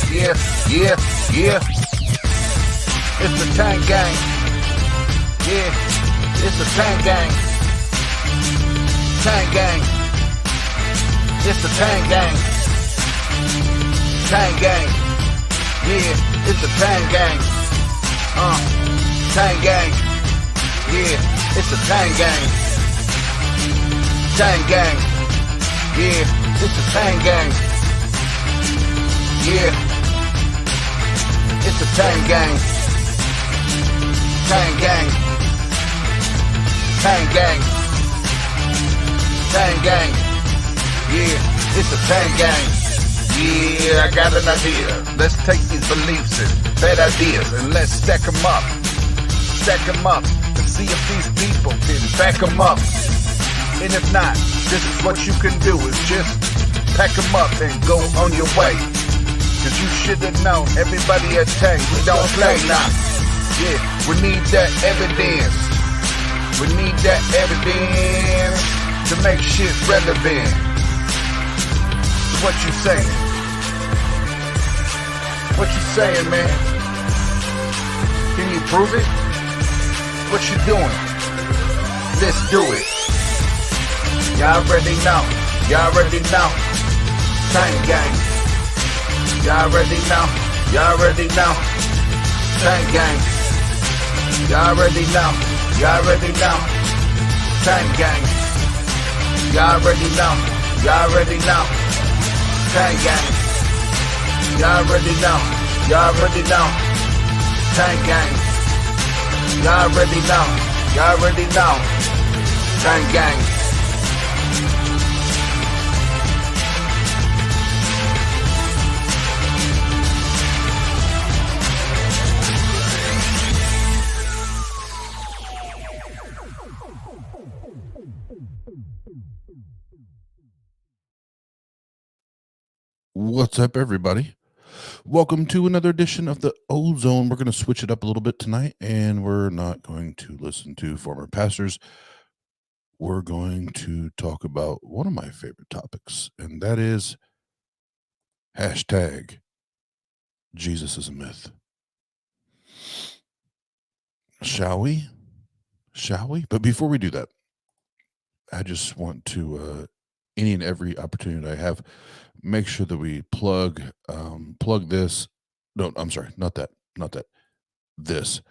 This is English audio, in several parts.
Yeah, yeah, yeah. It's the TANG gang. Yeah, it's the TANG gang. TANG gang. It's the TANG gang. TANG gang. Yeah, it's the TANG gang. TANG gang. Yeah, it's the TANG gang. TANG gang. Yeah, it's the TANG gang. Yeah, it's the TANG gang. TANG gang. TANG gang. TANG gang. Yeah, it's the TANG gang. Yeah, I got an idea. Let's take these beliefs and bad ideas and let's stack them up. Stack them up and see if these people can back them up. And if not, this is what you can do, is just pack them up and go on your way. Cause you should have known, everybody at TANG, we don't play now. Yeah, we need that evidence. We need that evidence to make shit relevant. What you saying? What you saying, man? Can you prove it? What you doing? Let's do it. Y'all already know. Y'all already know. TANG gang. Y'all already know. Y'all already know. TANG gang. Y'all already know. Y'all already know. TANG gang. Y'all already know. Y'all already know. TANG gang. Y'all already know. Y'all already know. TANG gang. Y'all already know. Y'all already know. TANG gang. What's up, everybody? Welcome to another edition of the OZone. We're going to switch it up a little bit tonight, and we're not going to listen to former pastors. We're going to talk about one of my favorite topics, and that is hashtag Jesus is a myth. Shall we? Shall we? But before we do that, I just want to, any and every opportunity I have, make sure that we plug this. No, I'm sorry, not that. This.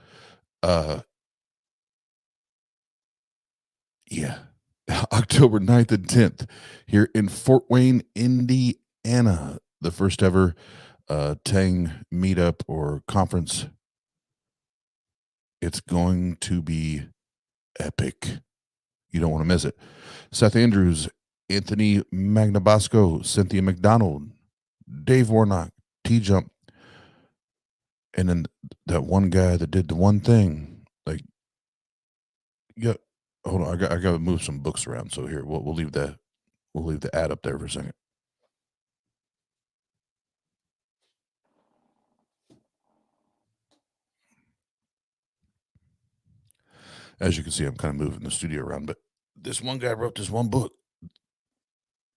Yeah. October 9th and 10th here in Fort Wayne, Indiana. The first ever TANG meetup or conference. It's going to be epic. You don't want to miss it. Seth Andrews, Anthony Magnabosco, Cynthia McDonald, Dave Warnock, T-Jump, and then that one guy that did the one thing. Like, yeah, hold on, I got to move some books around. So here, we'll leave the ad up there for a second. As you can see, I'm kind of moving the studio around, but this one guy wrote this one book,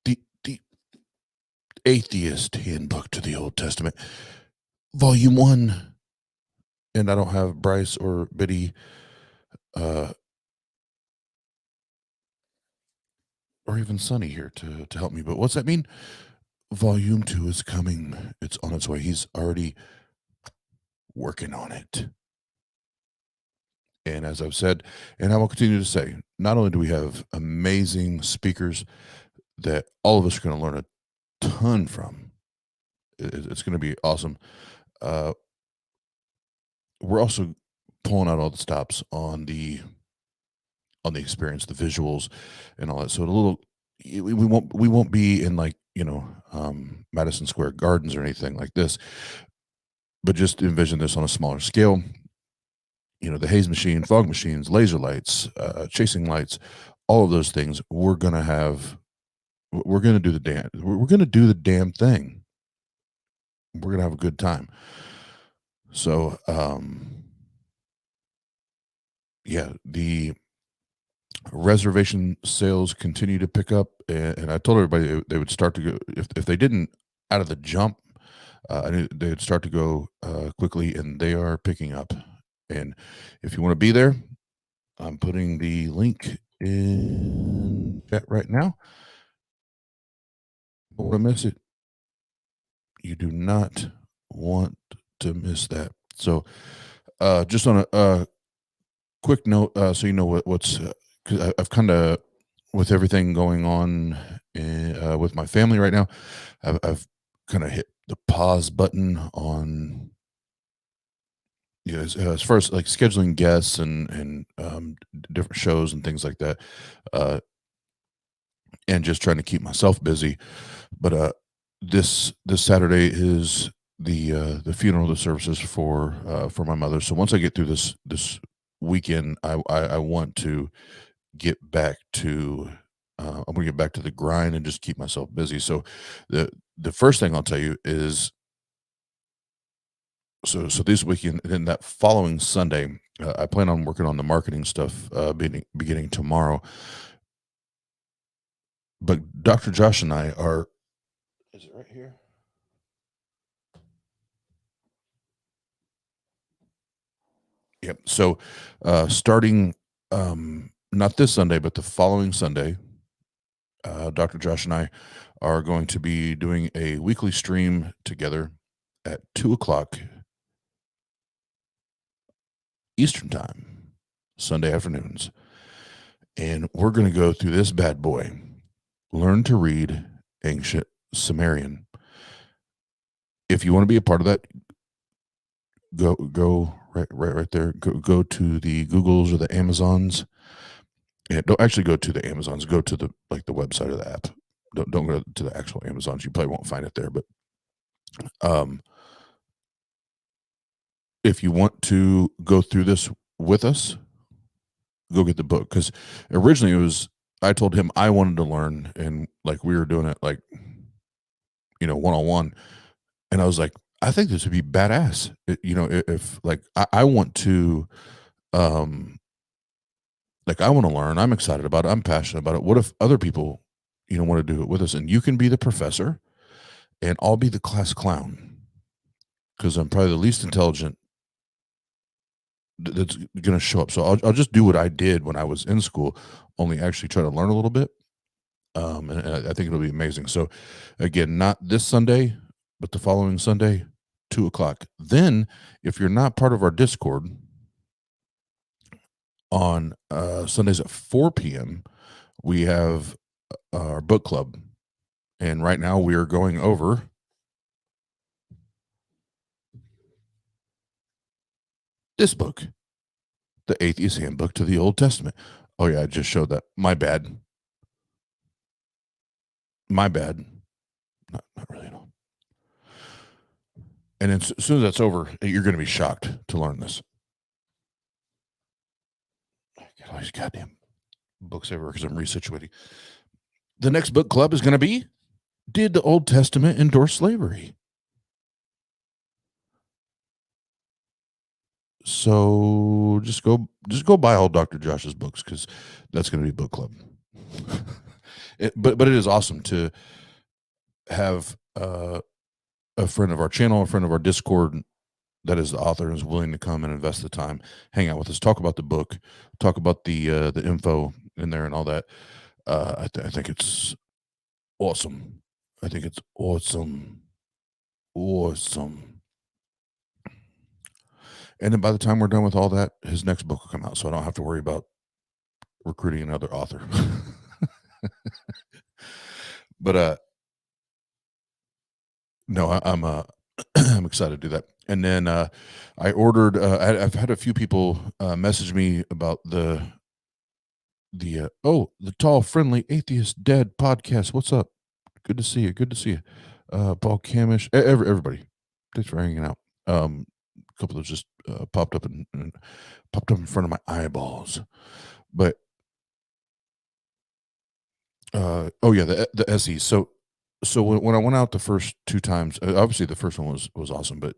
the Atheist Handbook to the Old Testament, Volume 1. And I don't have Bryce or Biddy or even Sonny here to help me. But what's that mean? Volume 2 is coming. It's on its way. He's already working on it. And as I've said, and I will continue to say, not only do we have amazing speakers that all of us are going to learn a ton from, it's going to be awesome. We're also pulling out all the stops on the experience, the visuals, and all that. So we won't be in like Madison Square Gardens or anything like this, but just envision this on a smaller scale. The haze machine, fog machines, laser lights, chasing lights, all of those things. We're going to do the damn thing. We're going to have a good time. So, the reservation sales continue to pick up, and I told everybody they would start to go, if they didn't out of the jump, I knew they'd start to go quickly, and they are picking up. And if you want to be there, I'm putting the link in chat right now. Don't want to miss it. You do not want to miss that. So, just on a quick note, so you know what's because I've kind of with everything going on with my family right now, I've kind of hit the pause button on as far as like scheduling guests and different shows and things like that, uh, and just trying to keep myself busy. But this Saturday is the funeral, the services for my mother. So once I get through this weekend, I want to get back to I'm gonna get back to the grind and just keep myself busy. So the first thing I'll tell you is so this weekend and then that following Sunday, I plan on working on the marketing stuff beginning tomorrow. But Dr. Josh and I are is it right here? Yep. So starting not this Sunday, but the following Sunday, Dr. Josh and I are going to be doing a weekly stream together at 2 o'clock Eastern time, Sunday afternoons. And we're going to go through this bad boy. Learn to read ancient Sumerian. If you want to be a part of that, go right there. Go to the Googles or the Amazons. Yeah, don't actually go to the Amazons. Go to the website of the app. Don't go to the actual Amazons. You probably won't find it there. But if you want to go through this with us, go get the book. Because originally it was I told him I wanted to learn, and like we were doing it like one on one, and I was like, I think this would be badass. If like I want to, like I want to learn. I'm excited about it. I'm passionate about it. What if other people, want to do it with us? And you can be the professor, and I'll be the class clown because I'm probably the least intelligent that's going to show up. So I'll just do what I did when I was in school, only actually try to learn a little bit. And I think it'll be amazing. So again, not this Sunday, but the following Sunday, 2 o'clock. Then if you're not part of our Discord on Sundays at 4 p.m., we have our book club. And right now we are going over this book, The Atheist Handbook to the Old Testament. Oh yeah, I just showed that. My bad. Not really, no. And then as soon as that's over, you're going to be shocked to learn this. I got all these goddamn books everywhere because I'm resituating. The next book club is going to be, did the Old Testament endorse slavery? So just go buy all Dr. Josh's books because that's going to be book club. But it is awesome to have a friend of our channel, a friend of our Discord that is the author and is willing to come and invest the time, hang out with us, talk about the book, talk about the info in there and all that. I think it's awesome. I think it's awesome. And then by the time we're done with all that, his next book will come out, so I don't have to worry about recruiting another author. But no, I'm I'm excited to do that. And then I ordered. I've had a few people message me about the tall, friendly atheist dead podcast. What's up? Good to see you. Good to see you. Paul Camish, everybody. Thanks for hanging out. A couple of just popped up and popped up in front of my eyeballs. But oh yeah, the SE. So when I went out the first two times, obviously the first one was awesome, but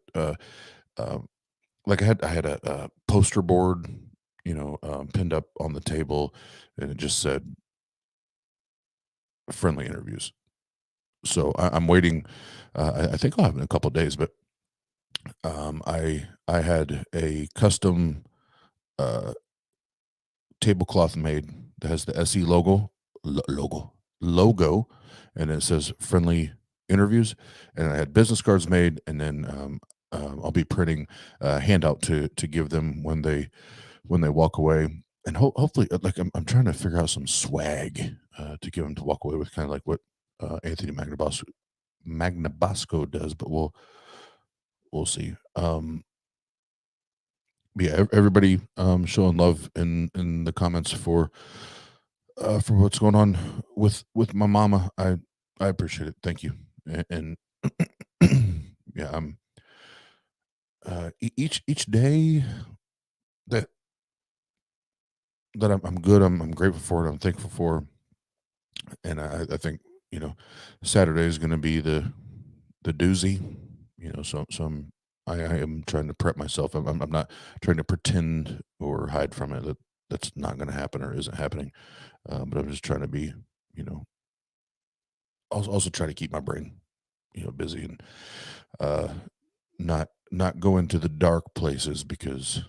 like I had a poster board, pinned up on the table, and it just said friendly interviews. So I'm waiting. I think I'll have it in a couple of days, but I had a custom uh, tablecloth made that has the SE logo, and it says friendly interviews. And I had business cards made, and then I'll be printing a handout to give them when they walk away. And hopefully, like I'm trying to figure out some swag to give them to walk away with, kind of like what Anthony Magnabosco does. But we'll see. Yeah, everybody showing love in the comments for what's going on with my mama. I appreciate it. Thank you. And yeah, each day that I'm good. I'm grateful for it. I'm thankful for, and I think Saturday is going to be the doozy. So I am trying to prep myself. I'm not trying to pretend or hide from it. That's not going to happen or isn't happening. But I'm just trying to be, also try to keep my brain, busy, and not go into the dark places, because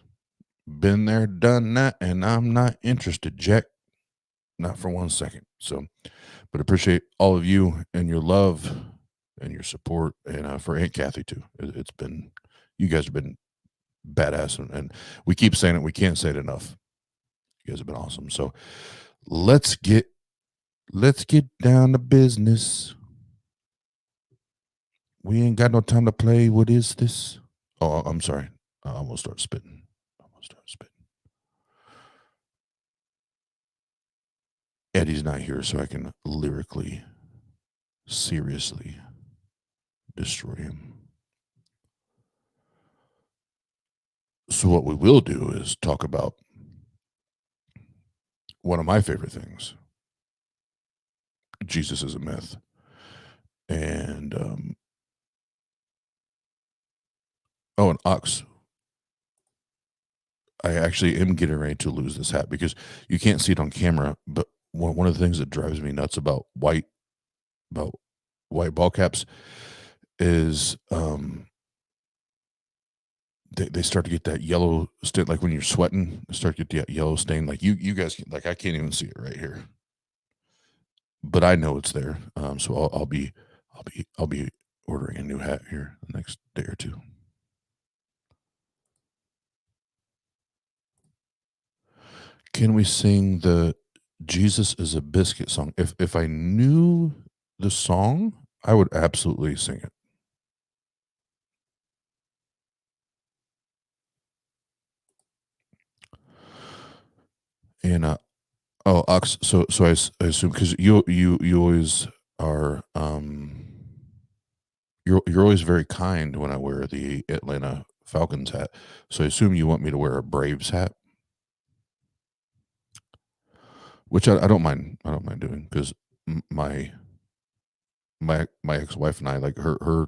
been there, done that, and I'm not interested, Jack. Not for 1 second. So, but appreciate all of you and your love and your support, and for Aunt Kathy too. It's been, you guys have been badass, and we keep saying it, we can't say it enough. You guys have been awesome. So let's get down to business. We ain't got no time to play. What is this? Oh, I'm sorry. I almost started spitting. Eddie's not here, so I can lyrically, seriously destroy him. So what we will do is talk about one of my favorite things. Jesus is a myth. And and Ox, I actually am getting ready to lose this hat, because you can't see it on camera, but one of the things that drives me nuts about white ball caps is they start to get that yellow stain, like when you're sweating, they start to get that yellow stain. Like you guys, like I can't even see it right here, but I know it's there. So I'll be ordering a new hat here the next day or two. Can we sing the Jesus is a Biscuit song? If I knew the song, I would absolutely sing it. And Ox, so I assume, because you always are you're always very kind when I wear the Atlanta Falcons hat. So I assume you want me to wear a Braves hat, which I don't mind. I don't mind doing, because my ex-wife and I, like her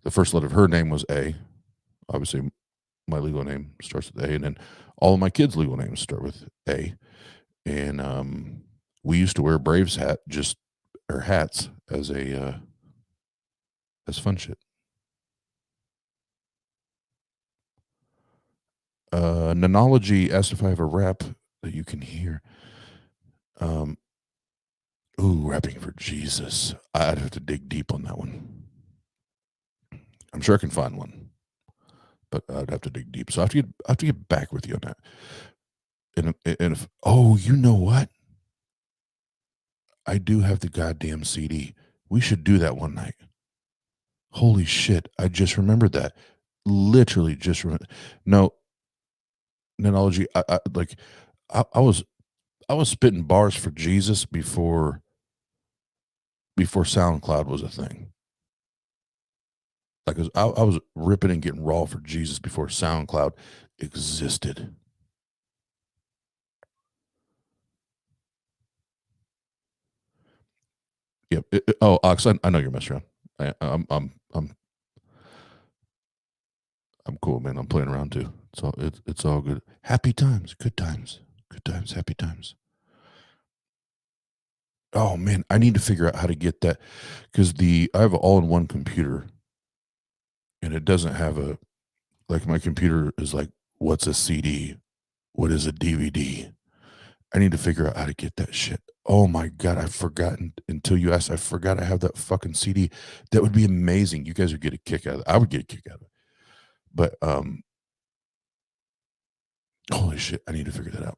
the first letter of her name was A. Obviously, my legal name starts with A, and then all of my kids' legal names start with A. And we used to wear Braves hats as a as fun shit. Nanology asked if I have a rap that you can hear. Rapping for Jesus. I'd have to dig deep on that one. I'm sure I can find one, but I'd have to dig deep. So I have to get back with you on that. And if, you know what? I do have the goddamn CD. We should do that one night. Holy shit! I just remembered that. Literally, just remember. No, Nanology. I was spitting bars for Jesus before SoundCloud was a thing. Like I was ripping and getting raw for Jesus before SoundCloud existed. Yep. Ox, I know you're messing around. I'm cool, man. I'm playing around too. It's all good. Happy times, good times, happy times. Oh man, I need to figure out how to get that, because I have an all-in-one computer, and it doesn't have like my computer is like, what's a CD? What is a DVD? I need to figure out how to get that shit. Oh my God, I've forgotten until you asked. I forgot I have that fucking CD. That would be amazing. You guys would get a kick out of it. I would get a kick out of it. But holy shit, I need to figure that out.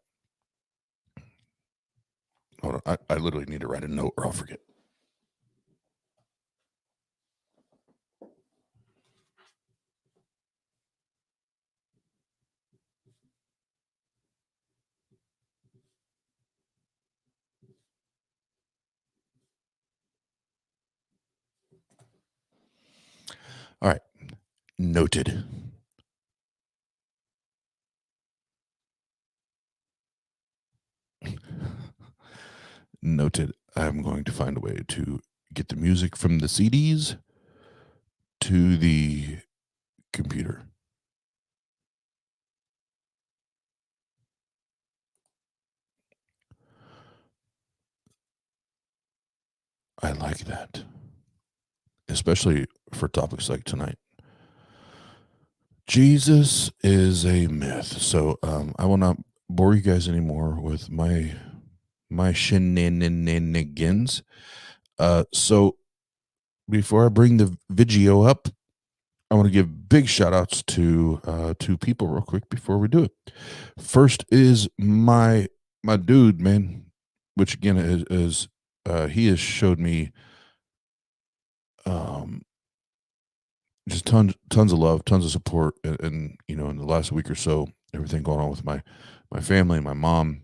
Hold on, I literally need to write a note or I'll forget. All right, noted. Noted. I'm going to find a way to get the music from the CDs to the computer. I like that, especially for topics like tonight. Jesus is a myth. So I will not bore you guys anymore with my shenanigans. So before I bring the video up, I want to give big shout outs to two people real quick before we do it. First is my dude, man, which again is he has showed me just tons of love, tons of support, and you know, in the last week or so, everything going on with my family, my mom,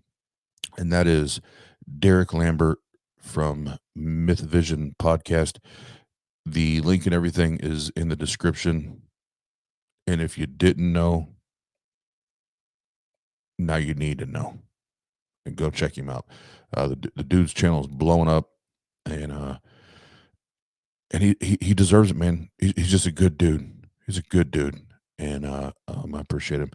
and that is Derek Lambert from Myth Vision podcast. The link and everything is in the description, and if you didn't know, now you need to know, and go check him out. The dude's channel is blowing up, and he deserves it, man. He's just a good dude. He's a good dude, and I appreciate him.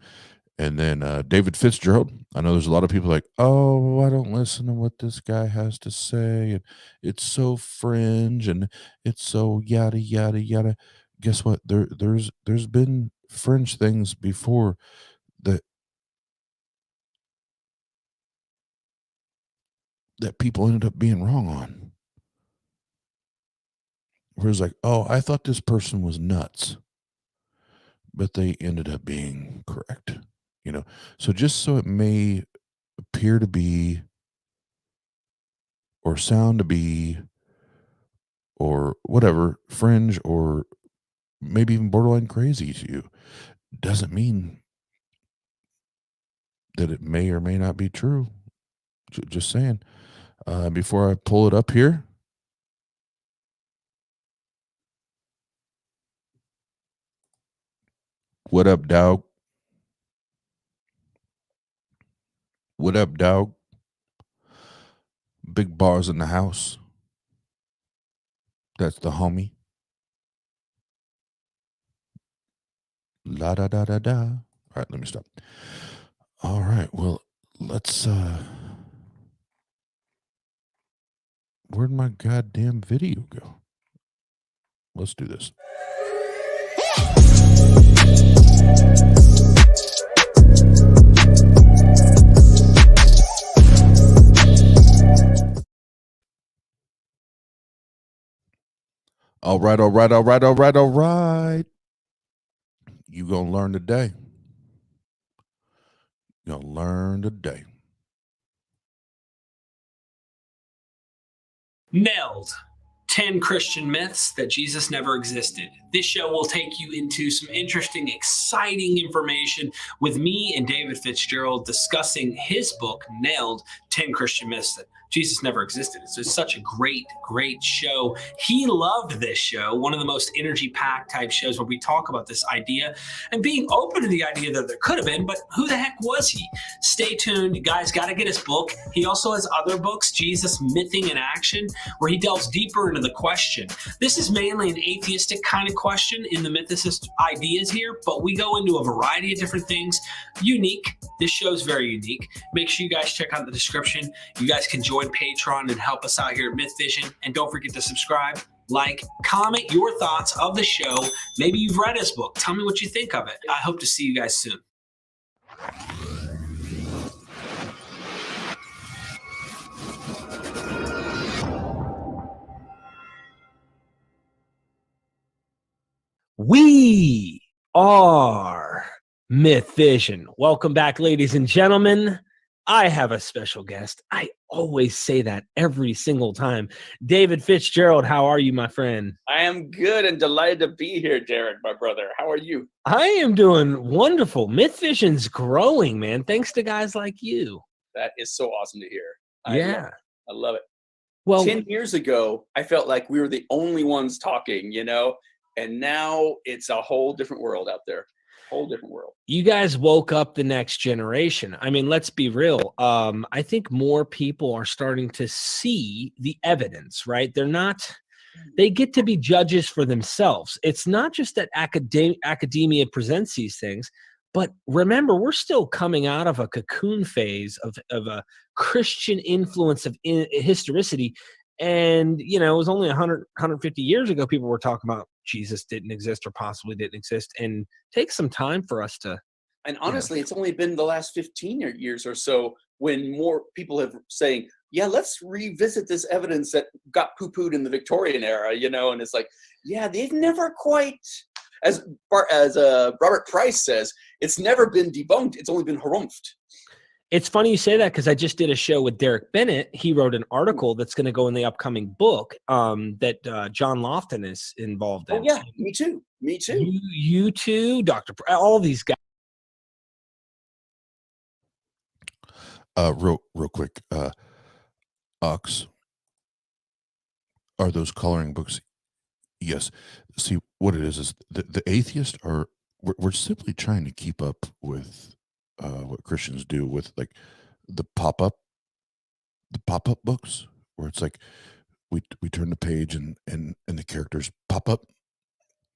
And then David Fitzgerald. I know there's a lot of people like, oh, I don't listen to what this guy has to say, and it's so fringe, and it's so yada yada yada. Guess what? There's been fringe things before that people ended up being wrong on. Where it's like, oh, I thought this person was nuts, but they ended up being correct. You know, so just so it may appear to be or sound to be or whatever, fringe or maybe even borderline crazy to you, doesn't mean that it may or may not be true. Just saying. Before I pull it up here, what up, dog? What up, dog? Big bars in the house. That's the homie. La da da da da. All right, let me stop. All right, well, let's where'd my goddamn video go? Let's do this. All right. You gonna learn today. You're gonna learn today. Nailed. 10 Christian myths that Jesus never existed. This show will take you into some interesting, exciting information with me and David Fitzgerald discussing his book, Nailed, 10 Christian Myths that Jesus never existed. It's just such a great, great show. He loved this show, one of the most energy-packed type shows where we talk about this idea and being open to the idea that there could have been, but who the heck was he? Stay tuned. You guys got to get his book. He also has other books, Jesus Mything in Action, where he delves deeper into the question. This is mainly an atheistic kind of question in the mythicist ideas here, but we go into a variety of different things. Unique. This show is very unique. Make sure you guys check out the description. You guys can join join Patreon and help us out here at Myth Vision. And don't forget to subscribe, like, comment your thoughts of the show. Maybe you've read his book. Tell me what you think of it. I hope to see you guys soon. We are Myth Vision. Welcome back, ladies and gentlemen. I have a special guest. I always say that every single time. David Fitzgerald, how are you, my friend? I am good and delighted to be here, Derek, my brother. How are you? I am doing wonderful. Myth Vision's growing, man, thanks to guys like you. That is so awesome to hear. Yeah. I love it. Well, 10 years ago, I felt like we were the only ones talking, and now it's a whole different world out there. Whole different world. You guys woke up the next generation. I mean, let's be real. I think more people are starting to see the evidence, right? They get to be judges for themselves. It's not just that academia presents these things, but remember, we're still coming out of a cocoon phase of a Christian influence of historicity. And, it was only 100, 150 years ago, people were talking about Jesus didn't exist or possibly didn't exist. And take some time for us to. And honestly, it's only been the last 15 years or so when more people have saying, yeah, let's revisit this evidence that got poo-pooed in the Victorian era, and it's like, yeah, they've never quite, as Robert Price says, it's never been debunked. It's only been harumphed. It's funny you say that because I just did a show with Derek Bennett. He wrote an article that's going to go in the upcoming book that John Lofton is involved in. Oh, yeah, me too. You too, Dr. All these guys. Real quick, Ox, are those coloring books? Yes. See, what it is the atheists are, we're simply trying to keep up with what Christians do with like the pop-up books, where it's like we turn the page and the characters pop up.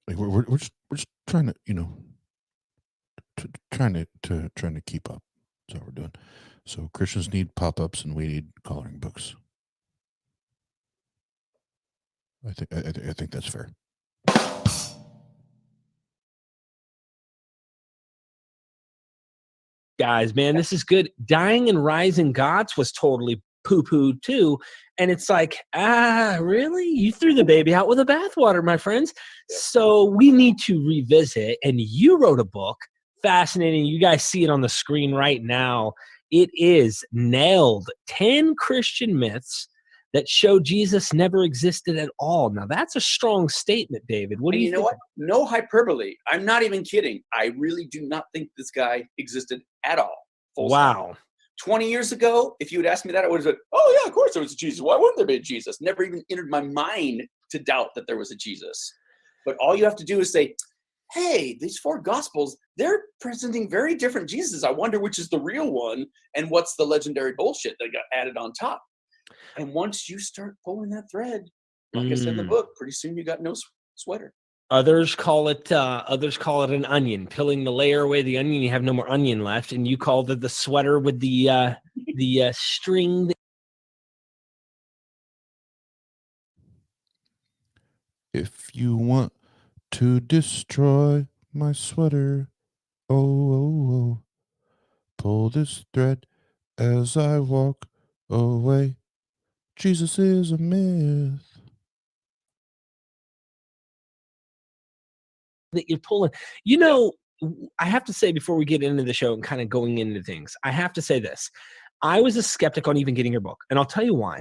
Like we're just trying to trying to keep up. That's what we're doing. So Christians need pop-ups and we need coloring books. I think that's fair. Guys, man, this is good. Dying and Rising Gods was totally poo-pooed too. And it's like, really? You threw the baby out with the bathwater, my friends. So we need to revisit. And you wrote a book. Fascinating. You guys see it on the screen right now. It is Nailed 10 Christian Myths that show Jesus never existed at all. Now, that's a strong statement, David. What do you think? You know what? No hyperbole. I'm not even kidding. I really do not think this guy existed at all. Wow. 20 years ago, if you had asked me that, I would have said, oh, yeah, of course there was a Jesus. Why wouldn't there be a Jesus? Never even entered my mind to doubt that there was a Jesus. But all you have to do is say, hey, these 4 Gospels, they're presenting very different Jesuses. I wonder which is the real one and what's the legendary bullshit that got added on top. And once you start pulling that thread, like I said in the book, pretty soon you got no sweater. Others call it an onion. Peeling the layer away the onion, you have no more onion left, and you call it the sweater with the string. If you want to destroy my sweater, oh, pull this thread as I walk away. Jesus is a myth. That you're pulling. I have to say before we get into the show and kind of going into things, I have to say this. I was a skeptic on even getting your book, and I'll tell you why.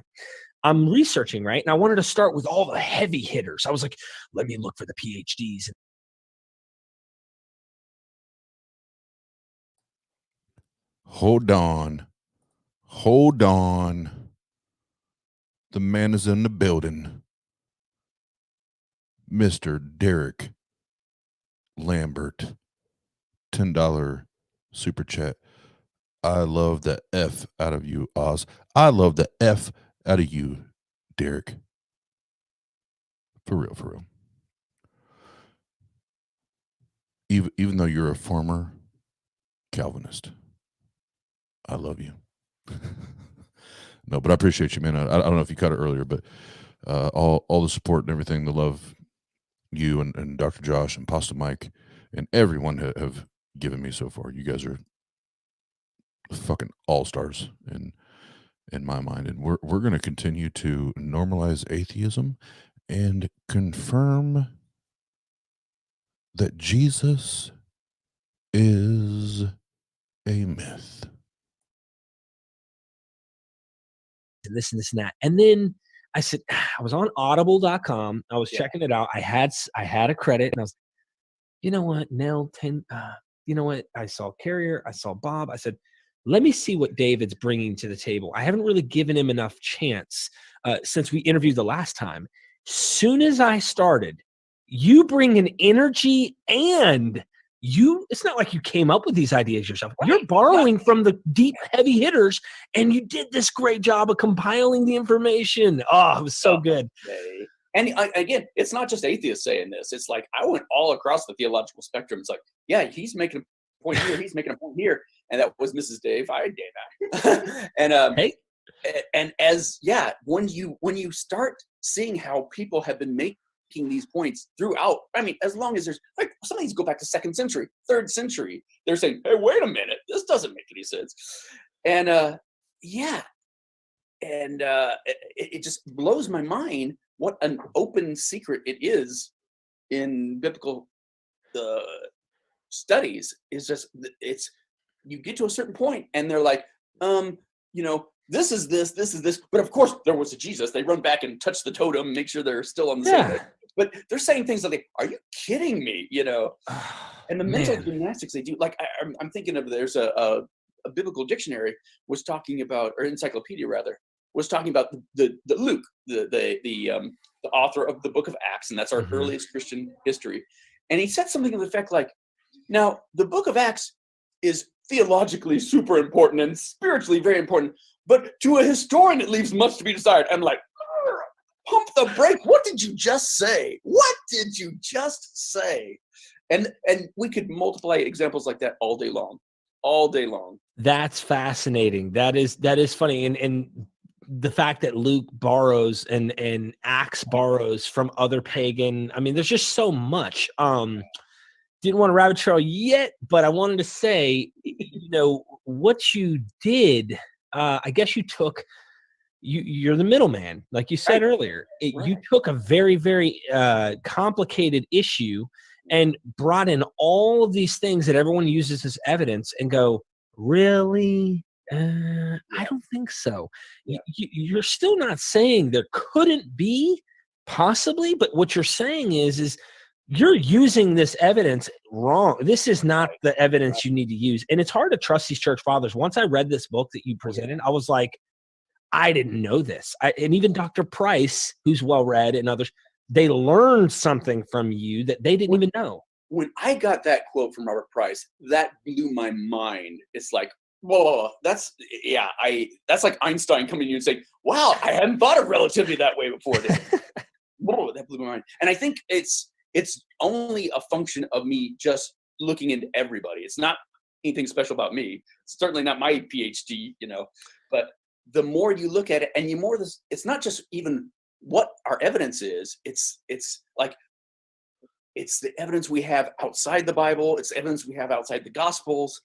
I'm researching, right? And I wanted to start with all the heavy hitters. I was like, let me look for the PhDs. Hold on. The man is in the building. Mr. Derek Lambert, $10 super chat. I love the F out of you, Oz. I love the F out of you, Derek. For real. Even though you're a former Calvinist, I love you. No, but I appreciate you, man. I don't know if you cut it earlier, but all the support and everything, the love you and Dr. Josh and Pasta Mike and everyone have given me so far. You guys are fucking all-stars in my mind, and we're going to continue to normalize atheism and confirm that Jesus is a myth. And this and this and that. And then I said, I was on audible.com. I was checking it out. I had a credit, and I was, you know what, Nell, you know what? I saw Carrier, I saw Bob. I said, let me see what David's bringing to the table. I haven't really given him enough chance since we interviewed the last time. Soon as I started, you bring an energy, and it's not like you came up with these ideas yourself. You're borrowing from the deep, heavy hitters, and you did this great job of compiling the information. Oh, it was so good. And again, it's not just atheists saying this. It's like I went all across the theological spectrum. It's like, yeah, he's making a point here. He's making a point here. And that was Mrs. Dave. Hi, Dave. And hey. And when you start seeing how people have been making these points throughout, I mean, as long as there's like some of these go back to 2nd century, 3rd century, they're saying, hey, wait a minute, this doesn't make any sense. And it just blows my mind what an open secret it is in biblical studies. Is just you get to a certain point and they're like, this is this, but of course there was a Jesus. They run back and touch the totem, make sure they're still on the same page. But they're saying things like, are you kidding me? And the mental gymnastics they do, like I'm thinking of, there's a biblical dictionary was talking about, or encyclopedia rather, was talking about the Luke, the author of the book of Acts, and that's our earliest Christian history. And he said something to the effect like, now the book of Acts is theologically super important and spiritually very important, but to a historian it leaves much to be desired. I'm like, pump the brake. What did you just say? What did you just say? And we could multiply examples like that all day long. That's fascinating. That is funny. And the fact that Luke borrows and Acts borrows from other pagan, I mean, there's just so much. Didn't want to rabbit trail yet, but I wanted to say, what you did, I guess you took, you're the middleman, like you said earlier. You took a very, very complicated issue and brought in all of these things that everyone uses as evidence and go, really? I don't think so. You're still not saying there couldn't be, possibly, but what you're saying is you're using this evidence wrong. This is not the evidence you need to use. And it's hard to trust these church fathers. Once I read this book that you presented, I was like, I didn't know this. And even Dr. Price, who's well-read, and others, they learned something from you that they didn't even know. When I got that quote from Robert Price, that blew my mind. It's like, whoa, that's like Einstein coming to you and saying, wow, I hadn't thought of relativity that way before. Whoa, that blew my mind. And I think it's only a function of me just looking into everybody. It's not anything special about me. It's certainly not my PhD, but the more you look at it and it's not just even what our evidence is. It's like, it's the evidence we have outside the Bible. It's the evidence we have outside the Gospels.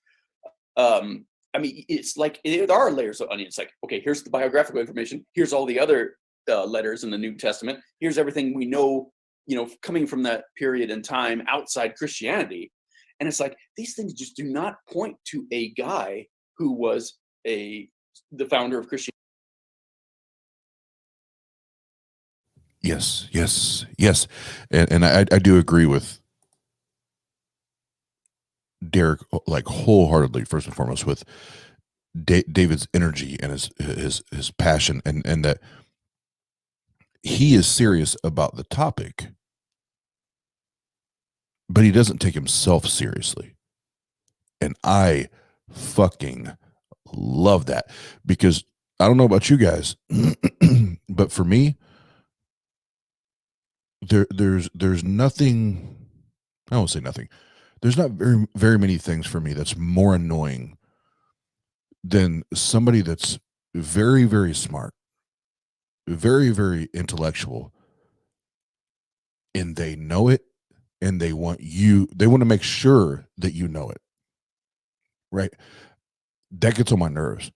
I mean, it's like, there are layers of onion. It's like, okay, here's the biographical information. Here's all the other letters in the New Testament. Here's everything we know, coming from that period in time outside Christianity. And it's like, these things just do not point to a guy who was the founder of Christianity. Yes. And I do agree with Derek, like wholeheartedly, first and foremost, with David's energy and his passion, and that he is serious about the topic, but he doesn't take himself seriously. And I fucking love that, because I don't know about you guys, but for me, there's nothing, I won't say nothing. There's not very, very many things for me that's more annoying than somebody that's very, very smart, very, very intellectual, and they know it, and they want to make sure that you know it, right? That gets on my nerves.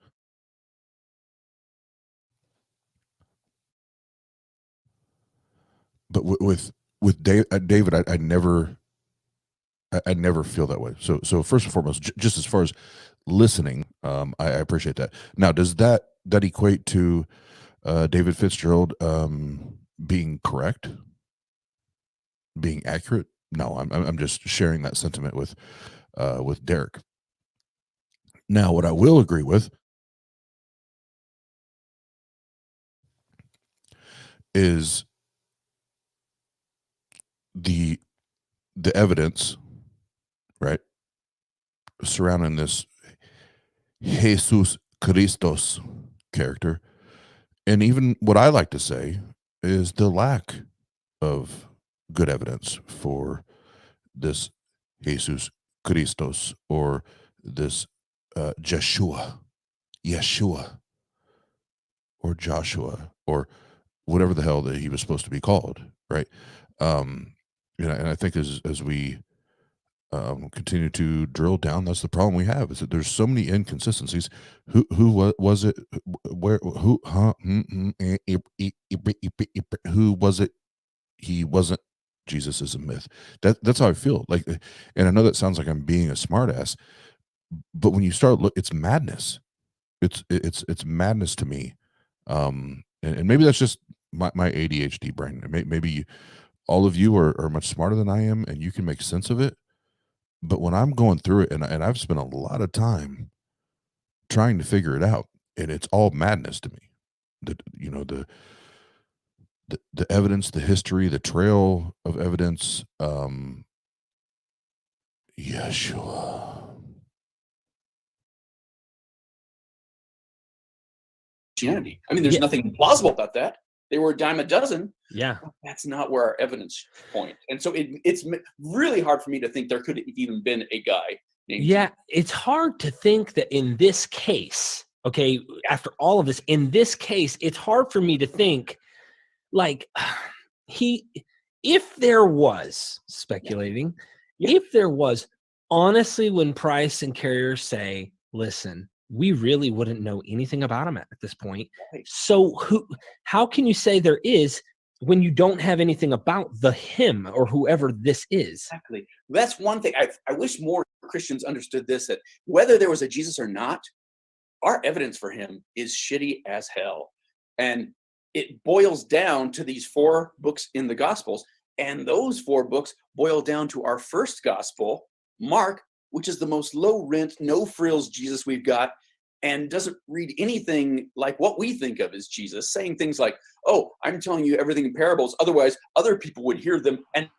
But with David, I never feel that way. So first and foremost, just as far as listening, I appreciate that. Now, does that equate to David Fitzgerald being correct, being accurate? No, I'm just sharing that sentiment with Derek. Now, what I will agree with is the evidence, right, surrounding this Jesus Christos character, and even what I like to say is the lack of good evidence for this Jesus Christos, or this Yeshua, or Joshua, or whatever the hell that he was supposed to be called, right? And I think as we continue to drill down, that's the problem we have, is that there's so many inconsistencies. Who was it? Where? Who? Huh? Who was it? He wasn't. Jesus is a myth. That's how I feel. Like, and I know that sounds like I'm being a smartass, but when you start it's madness. It's madness to me. And maybe that's just my ADHD brain. Maybe all of you are much smarter than I am, and you can make sense of it. But when I'm going through it, and I've spent a lot of time trying to figure it out, and it's all madness to me. The evidence, the history, the trail of evidence. Yeshua. Christianity. I mean, there's nothing plausible about that. They were a dime a dozen. Yeah. That's not where our evidence point. And so it's really hard for me to think there could have even been a guy named Jesus. It's hard to think that in this case, okay, after all of this, in this case, it's hard for me to think, like, if there was, speculating, if there was, honestly, when Price and Carrier say, listen, we really wouldn't know anything about him at this point. Right. So how can you say there is when you don't have anything about him or whoever this is? Exactly. That's one thing. I wish more Christians understood this, that whether there was a Jesus or not, our evidence for him is shitty as hell. And it boils down to these 4 books in the Gospels. And those 4 books boil down to our first Gospel, Mark, which is the most low rent, no frills Jesus we've got, and doesn't read anything like what we think of as Jesus, saying things like, oh, I'm telling you everything in parables, otherwise other people would hear them and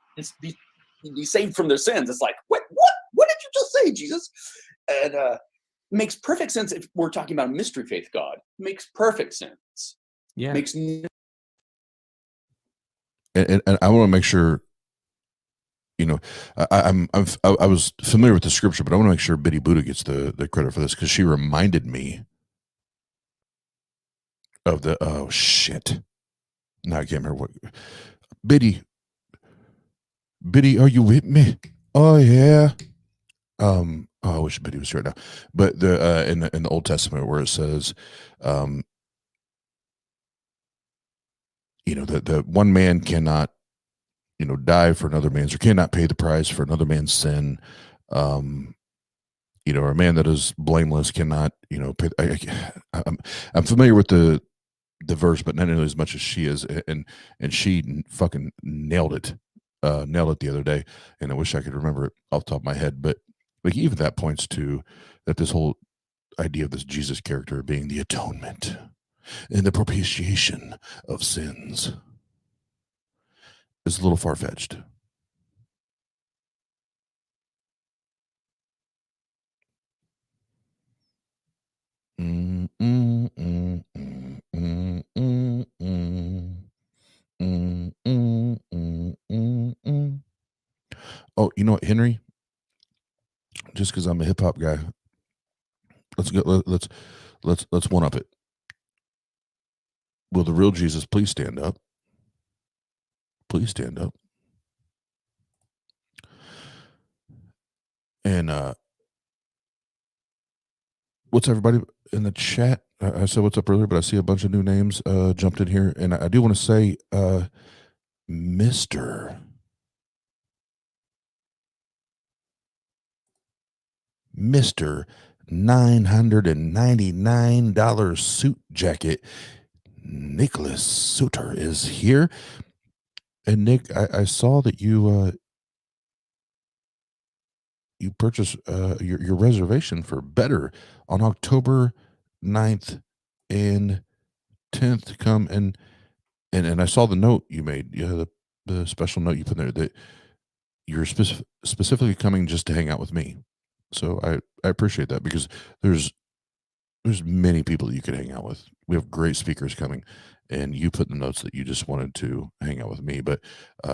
be saved from their sins. It's like, what did you just say, Jesus? And makes perfect sense if we're talking about a mystery faith God. Makes perfect sense. Yeah. And I want to make sure, I was familiar with the scripture, but I want to make sure Biddy Buddha gets the credit for this, because she reminded me of the, oh shit. Now I can't remember what. Biddy, are you with me? Oh yeah. Oh, I wish Biddy was here right now. But the in the Old Testament, where it says, that one man cannot, die for another man's, or cannot pay the price for another man's sin. Or a man that is blameless cannot, pay. I'm familiar with the verse, but not nearly as much as she is, and she fucking nailed it the other day, and I wish I could remember it off the top of my head. But like, even that points to that this whole idea of this Jesus character being the atonement and the propitiation of sins is a little far-fetched. Oh, you know what, Henry? Just because I'm a hip hop guy, let's one up it. Will the real Jesus please stand up? Please stand up. And what's everybody in the chat? I said what's up earlier, but I see a bunch of new names jumped in here. And I do want to say Mr. $999 suit jacket, Nicholas Suter is here. And Nick, I saw that you purchased your reservation for Better on October 9th and 10th to come and I saw the note you made. Yeah, the special note you put there that you're specifically coming just to hang out with me. So I appreciate that because there's many people that you could hang out with. We have great speakers coming, and you put in the notes that you just wanted to hang out with me. But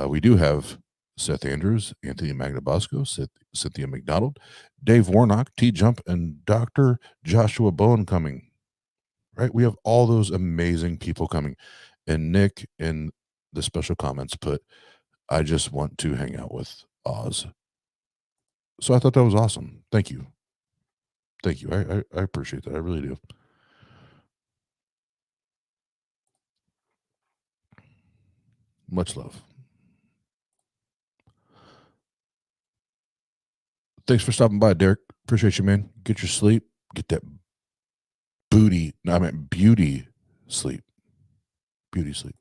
we do have Seth Andrews, Anthony Magnabosco, Cynthia McDonald, Dave Warnock, T Jump, and Dr. Joshua Bowen coming. Right? We have all those amazing people coming. And Nick in the special comments put, I just want to hang out with Oz. So I thought that was awesome. Thank you. Thank you. I appreciate that. I really do. Much love. Thanks for stopping by, Derek. Appreciate you, man. Get your sleep. Get that beauty sleep. Beauty sleep.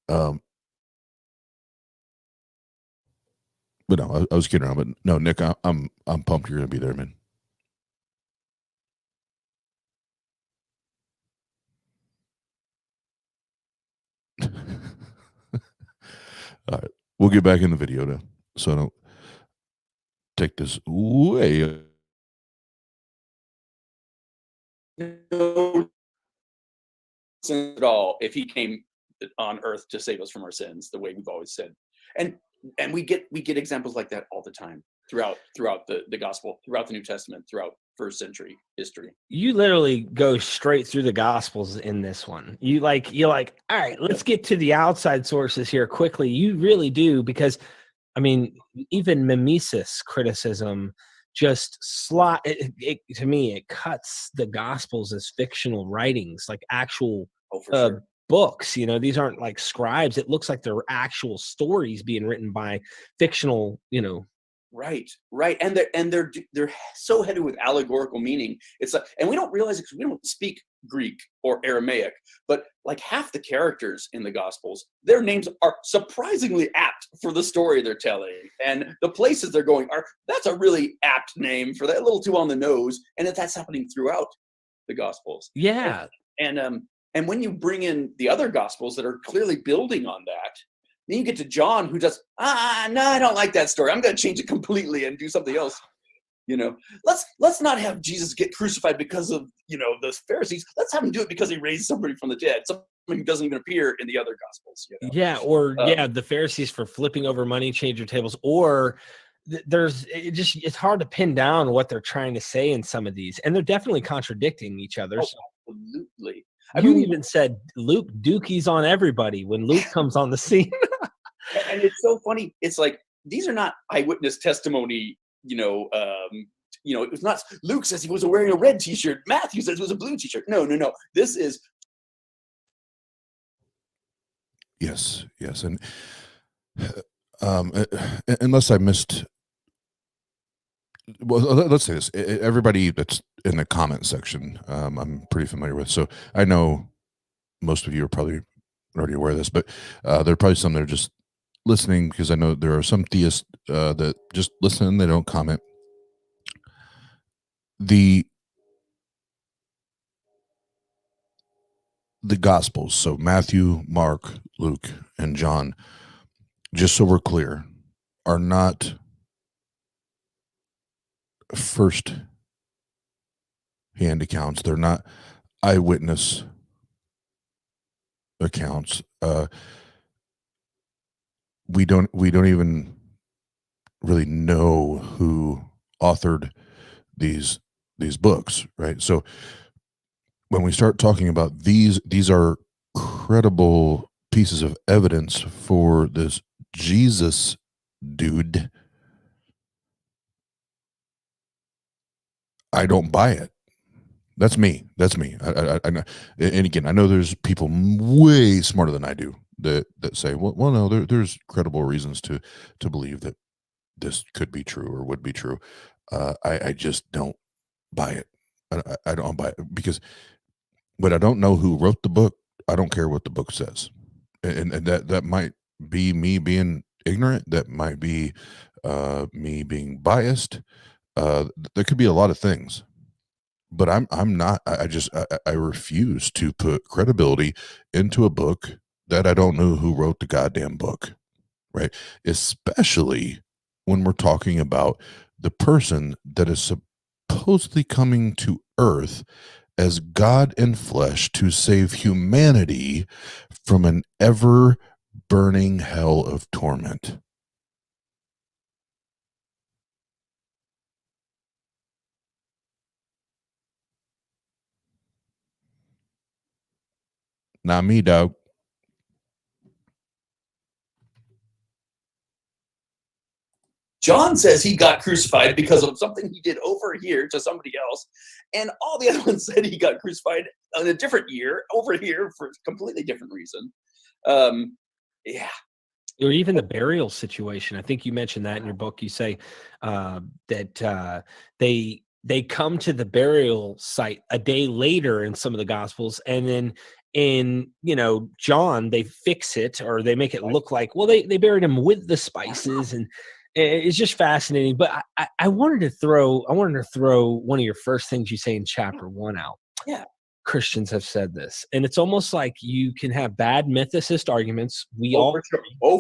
But no, I was kidding around. But no, Nick, I'm pumped you're gonna be there, man. All right, we'll get back in the video now. So don't take this way. No sin at all if he came on earth to save us from our sins, the way we've always said. And we get examples like that all the time throughout the gospel, throughout the New Testament, throughout first century history. You literally go straight through the gospels in this one. You're like, all right, let's get to the outside sources here quickly. You really do, because I mean, even mimesis criticism just to me, it cuts the gospels as fictional writings, like actual Sure. books. You know, these aren't like scribes. It looks like they're actual stories being written by fictional, Right. And they're so headed with allegorical meaning. It's like, and we don't realize it because we don't speak Greek or Aramaic, but like half the characters in the Gospels, their names are surprisingly apt for the story they're telling. And the places they're going that's a really apt name for that, a little too on the nose. And that's happening throughout the Gospels. Yeah. And when you bring in the other Gospels that are clearly building on that, then you get to John, who does, no, I don't like that story. I'm going to change it completely and do something else. Let's not have Jesus get crucified because of, the Pharisees. Let's have him do it because he raised somebody from the dead, somebody who doesn't even appear in the other Gospels. Yeah, or the Pharisees for flipping over money changer tables, or it's hard to pin down what they're trying to say in some of these, and they're definitely contradicting each other. Absolutely. You even said Luke dookies on everybody when Luke comes on the scene. And it's so funny. It's like, these are not eyewitness testimony, it was not, Luke says he was wearing a red t-shirt. Matthew says it was a blue t-shirt. No. This is. Yes. And unless I missed, well, let's say this, everybody that's in the comment section, I'm pretty familiar with. So I know most of you are probably already aware of this, but there are probably some that are just listening, because I know there are some theists that just listen, they don't comment. The Gospels, so Matthew, Mark, Luke, and John, just so we're clear, are not first-hand accounts. They're not eyewitness accounts. We don't even really know who authored these books, right? So when we start talking about these are credible pieces of evidence for this Jesus dude, I don't buy it. That's me. And again, I know there's people way smarter than I do that say, well, no, there's credible reasons to believe that this could be true or would be true. I just don't buy it. I don't buy it because when I don't know who wrote the book, I don't care what the book says, and that might be me being ignorant. That might be me being biased. There could be a lot of things, but I'm not. I refuse to put credibility into a book that I don't know who wrote the goddamn book, right? Especially when we're talking about the person that is supposedly coming to Earth as God in flesh to save humanity from an ever burning hell of torment. Not me, dog. John says he got crucified because of something he did over here to somebody else, and all the other ones said he got crucified on a different year over here for a completely different reason. Yeah. Or even the burial situation. I think you mentioned that in your book. You say that they come to the burial site a day later in some of the Gospels, and then in John they fix it, or they make it look like, well, they buried him with the spices, and it's just fascinating. But I wanted to throw one of your first things you say in chapter 1 out. Yeah. Christians have said this, and it's almost like you can have bad mythicist arguments.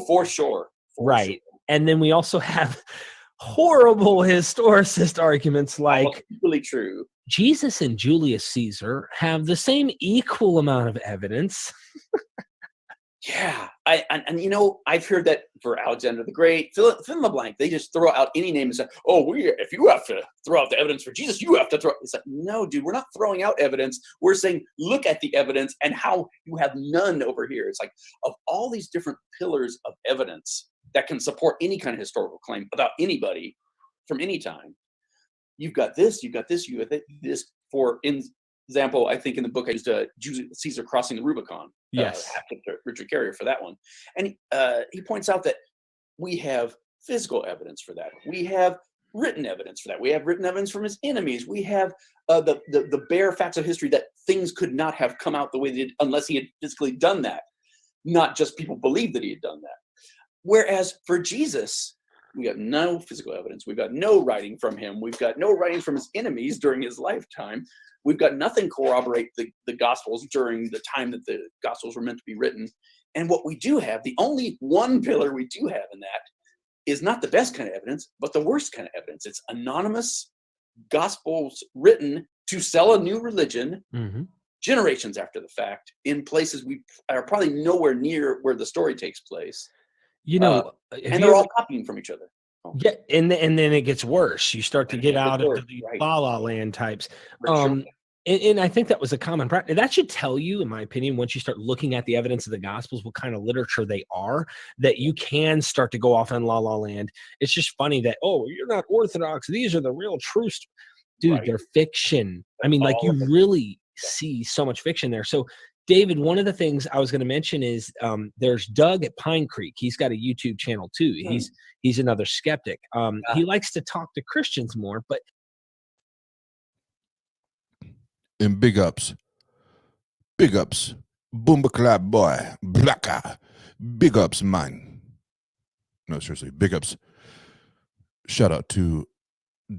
For sure. Right. And then we also have horrible historicist arguments like really true. Jesus and Julius Caesar have the same equal amount of evidence. Yeah, I've heard that for Alexandre the Great, fill in the blank. They just throw out any name and say, "Oh, if you have to throw out the evidence for Jesus, you have to throw." It's like, no, dude, we're not throwing out evidence. We're saying, look at the evidence and how you have none over here. It's like, of all these different pillars of evidence that can support any kind of historical claim about anybody from any time, you've got this, you've got this, you got this. For example, I think in the book I used Julius Caesar crossing the Rubicon. Yes, Richard Carrier for that one, and he points out that we have physical evidence for that. We have written evidence for that. We have written evidence from his enemies. We have the bare facts of history that things could not have come out the way they did unless he had physically done that. Not just people believe that he had done that. Whereas for Jesus, we got no physical evidence. We've got no writing from him. We've got no writing from his enemies during his lifetime. We've got nothing corroborate the Gospels during the time that the Gospels were meant to be written. And what we do have, the only one pillar we do have in that, is not the best kind of evidence, but the worst kind of evidence. It's anonymous Gospels written to sell a new religion generations after the fact in places we are probably nowhere near where the story takes place. And they're all copying from each other. Yeah, and then it gets worse. You start to get out into the La La Land types. And I think that was a common practice. That should tell you, in my opinion, once you start looking at the evidence of the Gospels, what kind of literature they are, that you can start to go off on La La Land. It's just funny that, oh, you're not Orthodox. These are the real truths. Dude, they're fiction. I mean, like, you really see so much fiction there. So, David, one of the things I was going to mention is there's Doug at Pine Creek. He's got a YouTube channel too. He's another skeptic. He likes to talk to Christians more, but and big ups, Boomba Clap boy, Blacka, big ups, man. No, seriously, big ups. Shout out to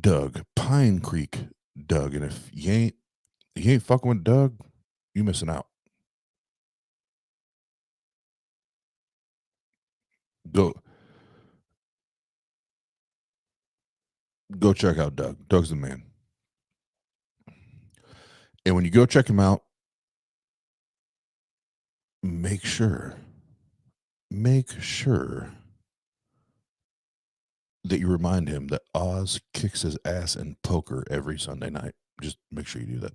Doug, Pine Creek Doug, and if you ain't fucking with Doug, you missing out. Go check out Doug. Doug's the man. And when you go check him out, make sure that you remind him that Oz kicks his ass in poker every Sunday night. Just make sure you do that.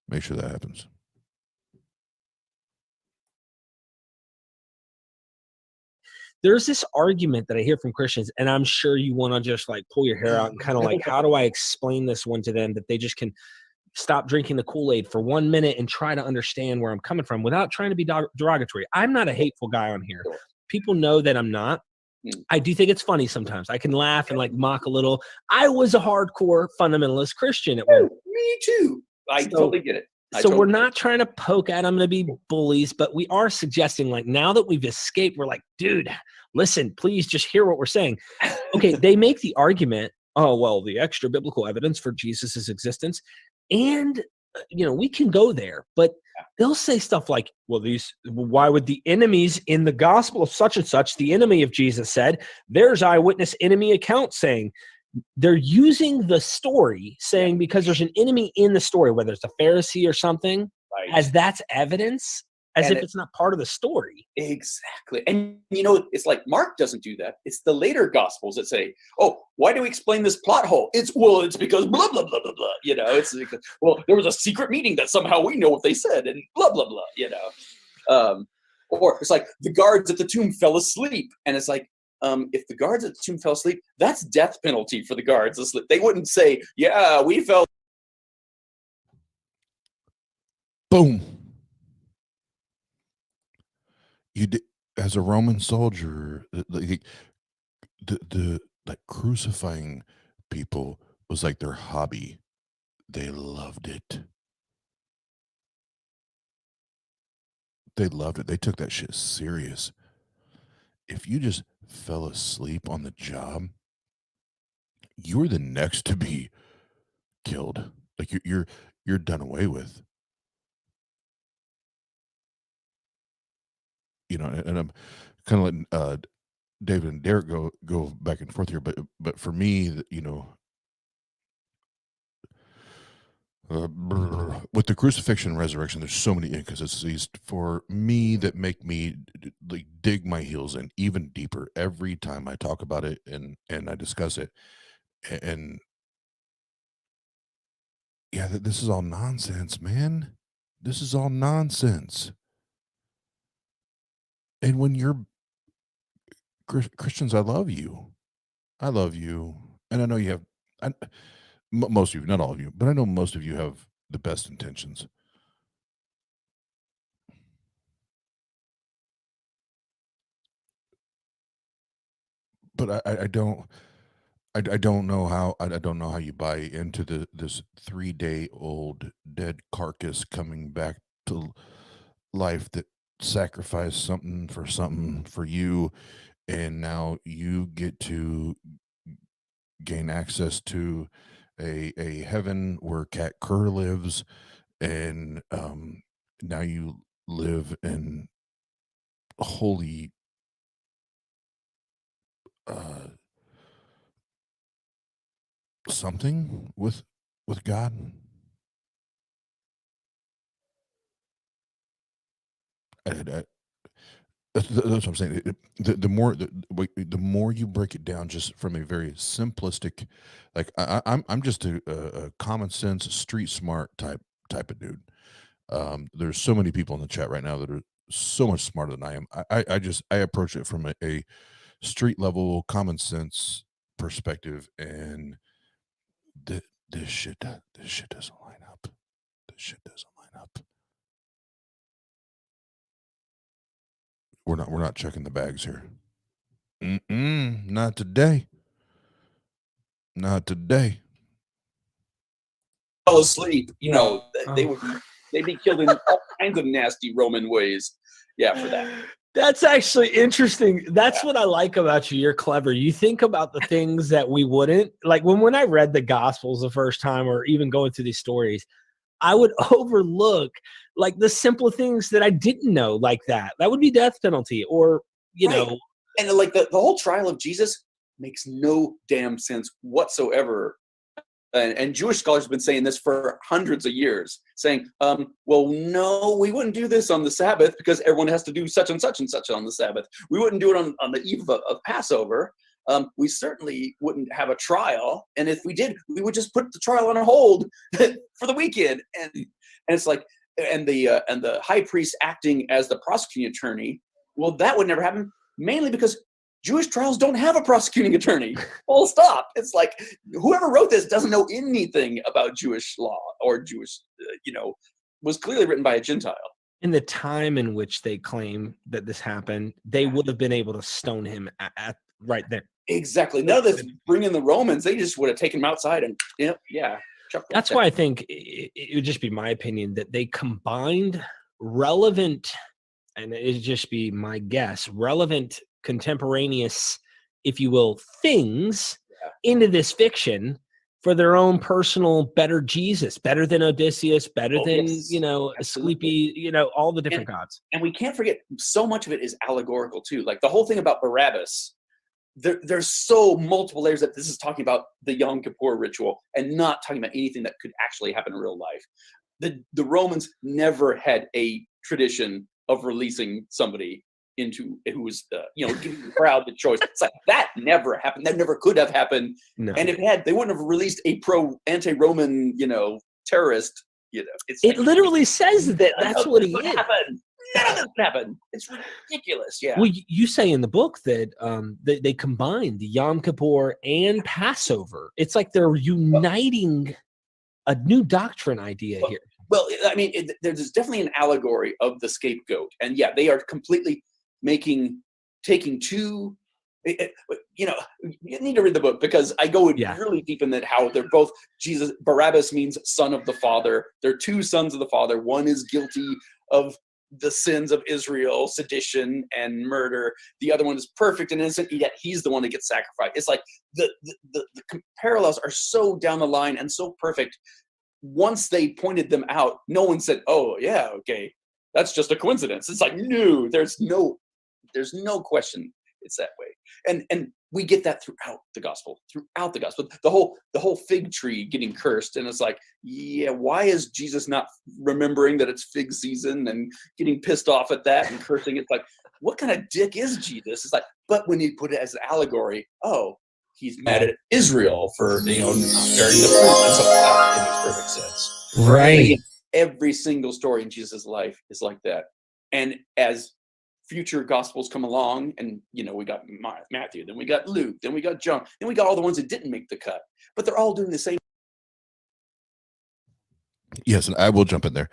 Make sure that happens. There's this argument that I hear from Christians, and I'm sure you want to just like pull your hair out and kind of like, how do I explain this one to them that they just can stop drinking the Kool-Aid for 1 minute and try to understand where I'm coming from without trying to be derogatory. I'm not a hateful guy on here. People know that I'm not. I do think it's funny sometimes. I can laugh and like mock a little. I was a hardcore fundamentalist Christian at one point. Me too. I totally get it. We're not trying to poke at them to be bullies, but we are suggesting like now that we've escaped, we're like, dude, listen, please just hear what we're saying. Okay, they make the argument, oh, well, the extra biblical evidence for Jesus's existence. And, we can go there, but they'll say stuff like, well, why would the enemies in the gospel of such and such, the enemy of Jesus said, there's eyewitness enemy account saying, they're using the story saying because there's an enemy in the story, whether it's a Pharisee or something, as that's evidence, as if it's not part of the story. Exactly. And, it's like Mark doesn't do that. It's the later gospels that say, oh, why do we explain this plot hole? It's because blah, blah, blah, blah, blah. It's because, well, there was a secret meeting that somehow we know what they said and blah, blah, blah, Or it's like the guards at the tomb fell asleep. And it's like, if the guards at the tomb fell asleep, that's death penalty for the guards asleep. They wouldn't say, yeah, we fell. Boom. You did, as a Roman soldier, the crucifying people was like their hobby. They loved it. They loved it. They took that shit serious. If you just fell asleep on the job, you were the next to be killed. Like you're done away with. And I'm kind of letting David and Derek go back and forth here, but for me, with the crucifixion and resurrection, there's so many inconsistencies for me that make me like dig my heels in even deeper every time I talk about it and I discuss it. And yeah, this is all nonsense, man. This is all nonsense. And when you're Christians, I love you. And I know you have, most of you, not all of you, but I know most of you have the best intentions. But I don't know how you buy into this 3-day-old dead carcass coming back to life that sacrificed something for you, and now you get to gain access to a heaven where Cat Kerr lives, and now you live in holy something with God. That's what I'm saying. The more you break it down, just from a very simplistic, like I'm just a common sense, street smart type of dude. There's so many people in the chat right now that are so much smarter than I am. I approach it from a street level, common sense perspective, and this shit doesn't line up. This shit doesn't line up. We're not checking the bags here. Not today. Not today. Fell asleep, they'd be killed in all kinds of nasty Roman ways. Yeah, for that. That's actually interesting. That's what I like about you. You're clever. You think about the things that we wouldn't. Like when I read the Gospels the first time, or even going through these stories, I would overlook like the simple things that I didn't know, like that. That would be death penalty, or know. And like the whole trial of Jesus makes no damn sense whatsoever. And Jewish scholars have been saying this for hundreds of years, saying, well, no, we wouldn't do this on the Sabbath because everyone has to do such and such on the Sabbath. We wouldn't do it on the eve of Passover. we certainly wouldn't have a trial. And if we did, we would just put the trial on hold for the weekend. And it's like, and the high priest acting as the prosecuting attorney, well, that would never happen, mainly because Jewish trials don't have a prosecuting attorney. Full stop. It's like, whoever wrote this doesn't know anything about Jewish law or Jewish, was clearly written by a Gentile. In the time in which they claim that this happened, they would have been able to stone him at right there. Exactly. None of this bringing the Romans, they just would have taken him outside and, That's why I think it would just be my opinion that they combined relevant, and it'd just be my guess, relevant contemporaneous, if you will, things into this fiction for their own personal better Jesus, better than Odysseus, better than, Asclepi, all the different gods. And we can't forget, so much of it is allegorical too. Like the whole thing about Barabbas, there's so multiple layers that this is talking about the Yom Kippur ritual and not talking about anything that could actually happen in real life. The Romans never had a tradition of releasing somebody into who was giving the crowd the choice. It's like that never happened. That never could have happened. No. And if it had, they wouldn't have released a anti-Roman terrorist. It literally says that that's what he is. Happened. None of this happened. It's ridiculous. Yeah. Well, you say in the book that they combined the Yom Kippur and Passover. It's like they're uniting a new doctrine idea here. Well, I mean, there's definitely an allegory of the scapegoat, and they are completely taking two. You need to read the book because I go really deep in that, how they're both Jesus. Barabbas means son of the Father. They're two sons of the Father. One is guilty of the sins of Israel, sedition and murder. The other one is perfect and innocent, yet he's the one that gets sacrificed. It's like the parallels are so down the line and so perfect. Once they pointed them out, no one said, "Oh yeah, okay, that's just a coincidence." It's like, no, there's no question it's that way. And we get that throughout the gospel. The whole fig tree getting cursed, and it's like, why is Jesus not remembering that it's fig season and getting pissed off at that and cursing? It's like, what kind of dick is Jesus? It's like, but when you put it as an allegory, he's mad at Israel for not bearing the fruit. And so it makes perfect sense. Right. Every single story in Jesus' life is like that. And as future gospels come along, and we got Matthew, then we got Luke, then we got John, then we got all the ones that didn't make the cut, but they're all doing the same. Yes, and I will jump in there.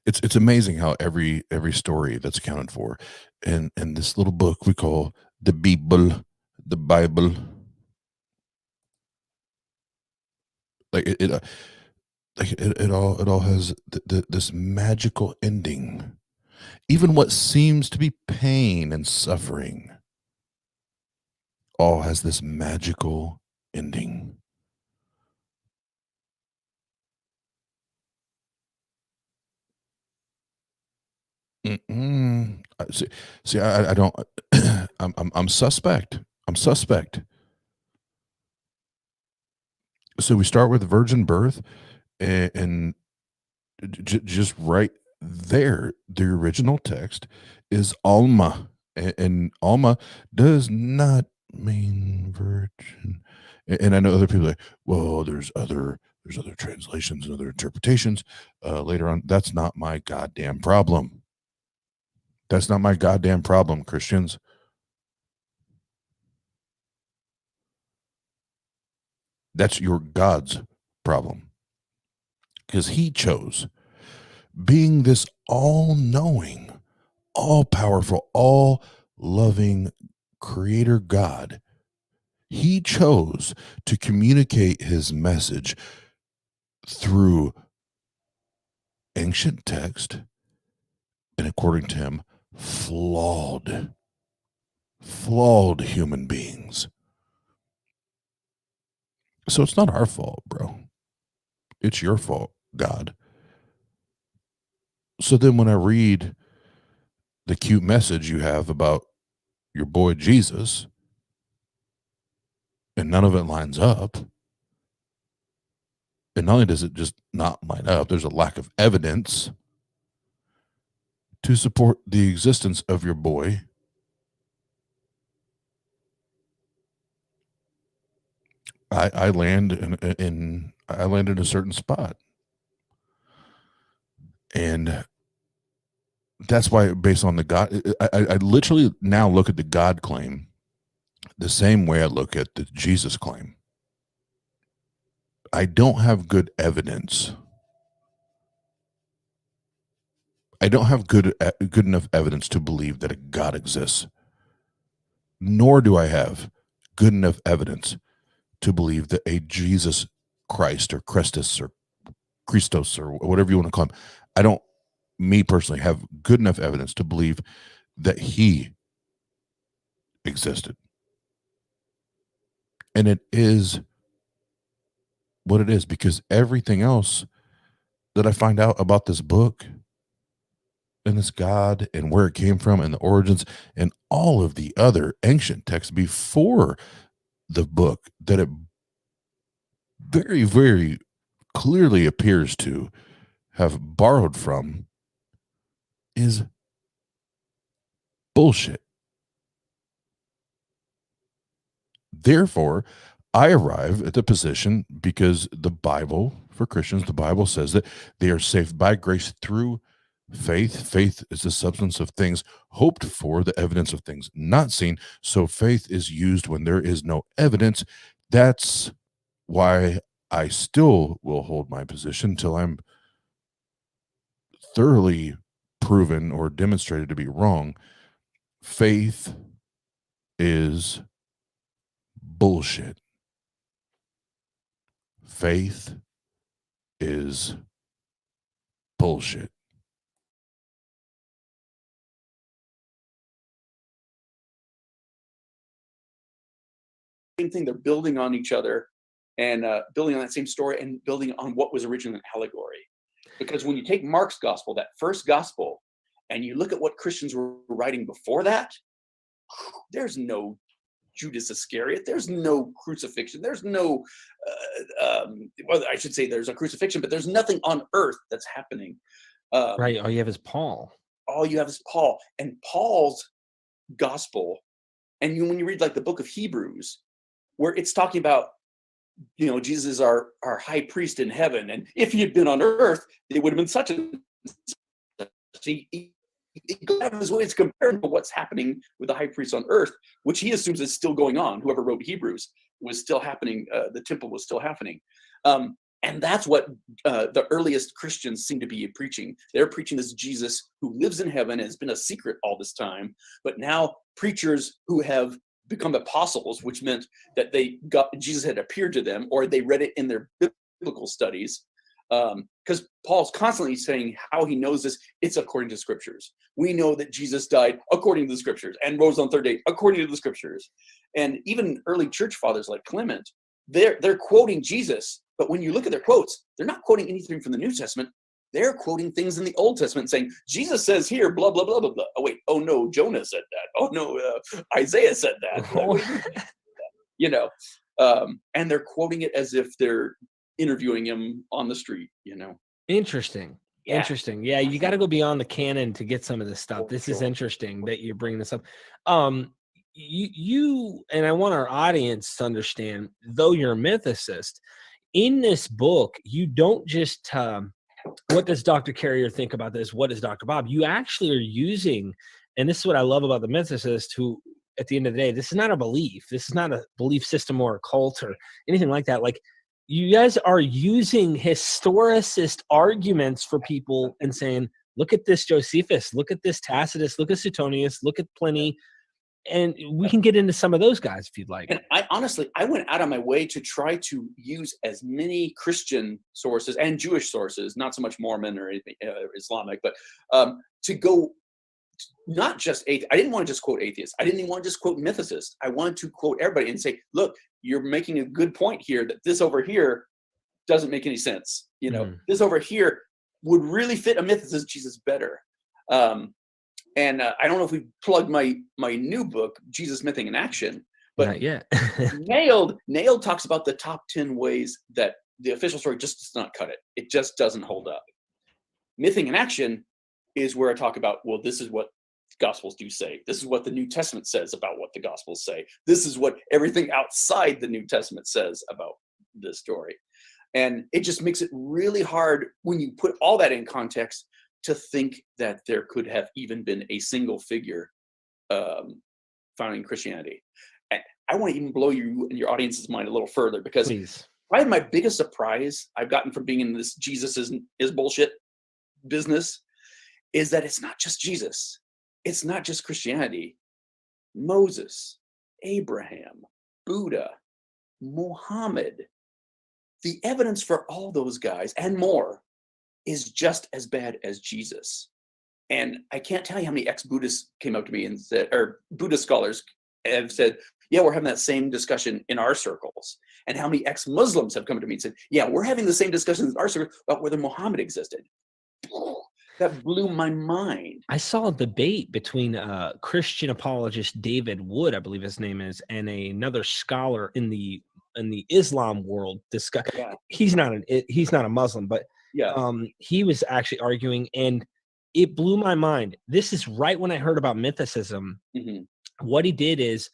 It's amazing how every story that's accounted for in this little book we call the Bible, like it all has this magical ending. Even what seems to be pain and suffering all has this magical ending. See, I don't. I'm suspect. So we start with virgin birth, and just right there, the original text is Alma, and Alma does not mean virgin. And I know other people are like, well, there's other translations and other interpretations later on. That's not my goddamn problem. That's not my goddamn problem, Christians. That's your God's problem, because he chose, being this all-knowing, all-powerful, all-loving creator God, he chose to communicate his message through ancient text, and according to him, flawed human beings. So it's not our fault, bro. It's your fault, God. So then when I read the cute message you have about your boy Jesus, and none of it lines up, and not only does it just not line up, there's a lack of evidence to support the existence of your boy. I land in I land in a certain spot, and that's why, based on the God, I literally now look at the God claim the same way I look at the Jesus claim. I don't have good evidence. I don't have good enough evidence to believe that a God exists, nor do I have good enough evidence to believe that a Jesus Christ or Christus or Christos or whatever you want to call him, I don't, me personally, have good enough evidence to believe that he existed. And it is what it is, because everything else that I find out about this book and this God and where it came from and the origins and all of the other ancient texts before the book that it very, very clearly appears to have borrowed from is bullshit. Therefore, I arrive at the position, because the Bible, for Christians, the Bible says that they are saved by grace through faith. Faith is the substance of things hoped for, the evidence of things not seen. So faith is used when there is no evidence. That's why I still will hold my position till I'm thoroughly proven or demonstrated to be wrong. Faith is bullshit. Faith is bullshit. Same thing. They're building on each other and building on that same story and building on what was originally an allegory. Because when you take Mark's gospel, that first gospel, and you look at what Christians were writing before that, there's no Judas Iscariot. There's no crucifixion. There's no, well, I should say there's a crucifixion, but there's nothing on earth that's happening. Right. All you have is Paul. All you have is Paul. And Paul's gospel, and when you read like the book of Hebrews, where it's talking about, you know, Jesus is our high priest in heaven. And if he had been on earth, it would have been such a, he goes out of his way to compare to what's happening with the high priest on earth, which he assumes is still going on. Whoever wrote Hebrews was still happening. The temple was still happening. And that's what the earliest Christians seem to be preaching. They're preaching this Jesus who lives in heaven and has been a secret all this time. But now preachers who have become apostles, which meant that Jesus had appeared to them, or they read it in their biblical studies. Because Paul's constantly saying how he knows this, it's according to scriptures. We know that Jesus died according to the scriptures and rose on the third day according to the scriptures. And even early church fathers like Clement, they're quoting Jesus, but when you look at their quotes, they're not quoting anything from the New Testament. They're quoting things in the Old Testament saying, Jesus says here, blah, blah, blah, blah, blah. Oh, wait. Oh, no, Jonah said that. Oh, no, Isaiah said that. You know, and they're quoting it as if they're interviewing him on the street, you know. Interesting. Yeah. Interesting. Yeah, you got to go beyond the canon to get some of this stuff. This is interesting that you're bringing this up. You and I want our audience to understand, though you're a mythicist, in this book, you don't just what does Dr. Carrier think about this? What does Dr. Bob? You actually are using, and this is what I love about the mythicist, who at the end of the day, this is not a belief. This is not a belief system or a cult or anything like that. Like, you guys are using historicist arguments for people and saying, look at this Josephus, look at this Tacitus, look at Suetonius, look at Pliny. And we can get into some of those guys if you'd like. And I honestly went out of my way to try to use as many Christian sources and Jewish sources, not so much Mormon or anything, Islamic, but to go not just I didn't want to just quote atheists. I didn't even want to just quote mythicists. I wanted to quote everybody and say, look, you're making a good point here that this over here doesn't make any sense. You know, this over here would really fit a mythicist Jesus better. And I don't know if we plugged my new book, Jesus Mything in Action, but not yet. Nailed talks about the top 10 ways that the official story just does not cut it. It just doesn't hold up. Mything in Action is where I talk about, well, this is what Gospels do say. This is what the New Testament says about what the Gospels say. This is what everything outside the New Testament says about this story. And it just makes it really hard when you put all that in context to think that there could have even been a single figure founding Christianity. And I want to even blow you and your audience's mind a little further, because Please. probably my biggest surprise I've gotten from being in this Jesus is bullshit business is that it's not just Jesus. It's not just Christianity. Moses, Abraham, Buddha, Muhammad, the evidence for all those guys and more is just as bad as Jesus. And I can't tell you how many ex-Buddhists came up to me and said, or Buddhist scholars have said, yeah, we're having that same discussion in our circles. And how many ex-Muslims have come to me and said, yeah, we're having the same discussions in our circles about whether Muhammad existed. That blew my mind. I saw a debate between Christian apologist David Wood, I believe his name is, and another scholar in the Islam world. Yeah. He's not a Muslim, but Yeah. he was actually arguing, and it blew my mind. This is right when I heard about mythicism. Mm-hmm. What he did is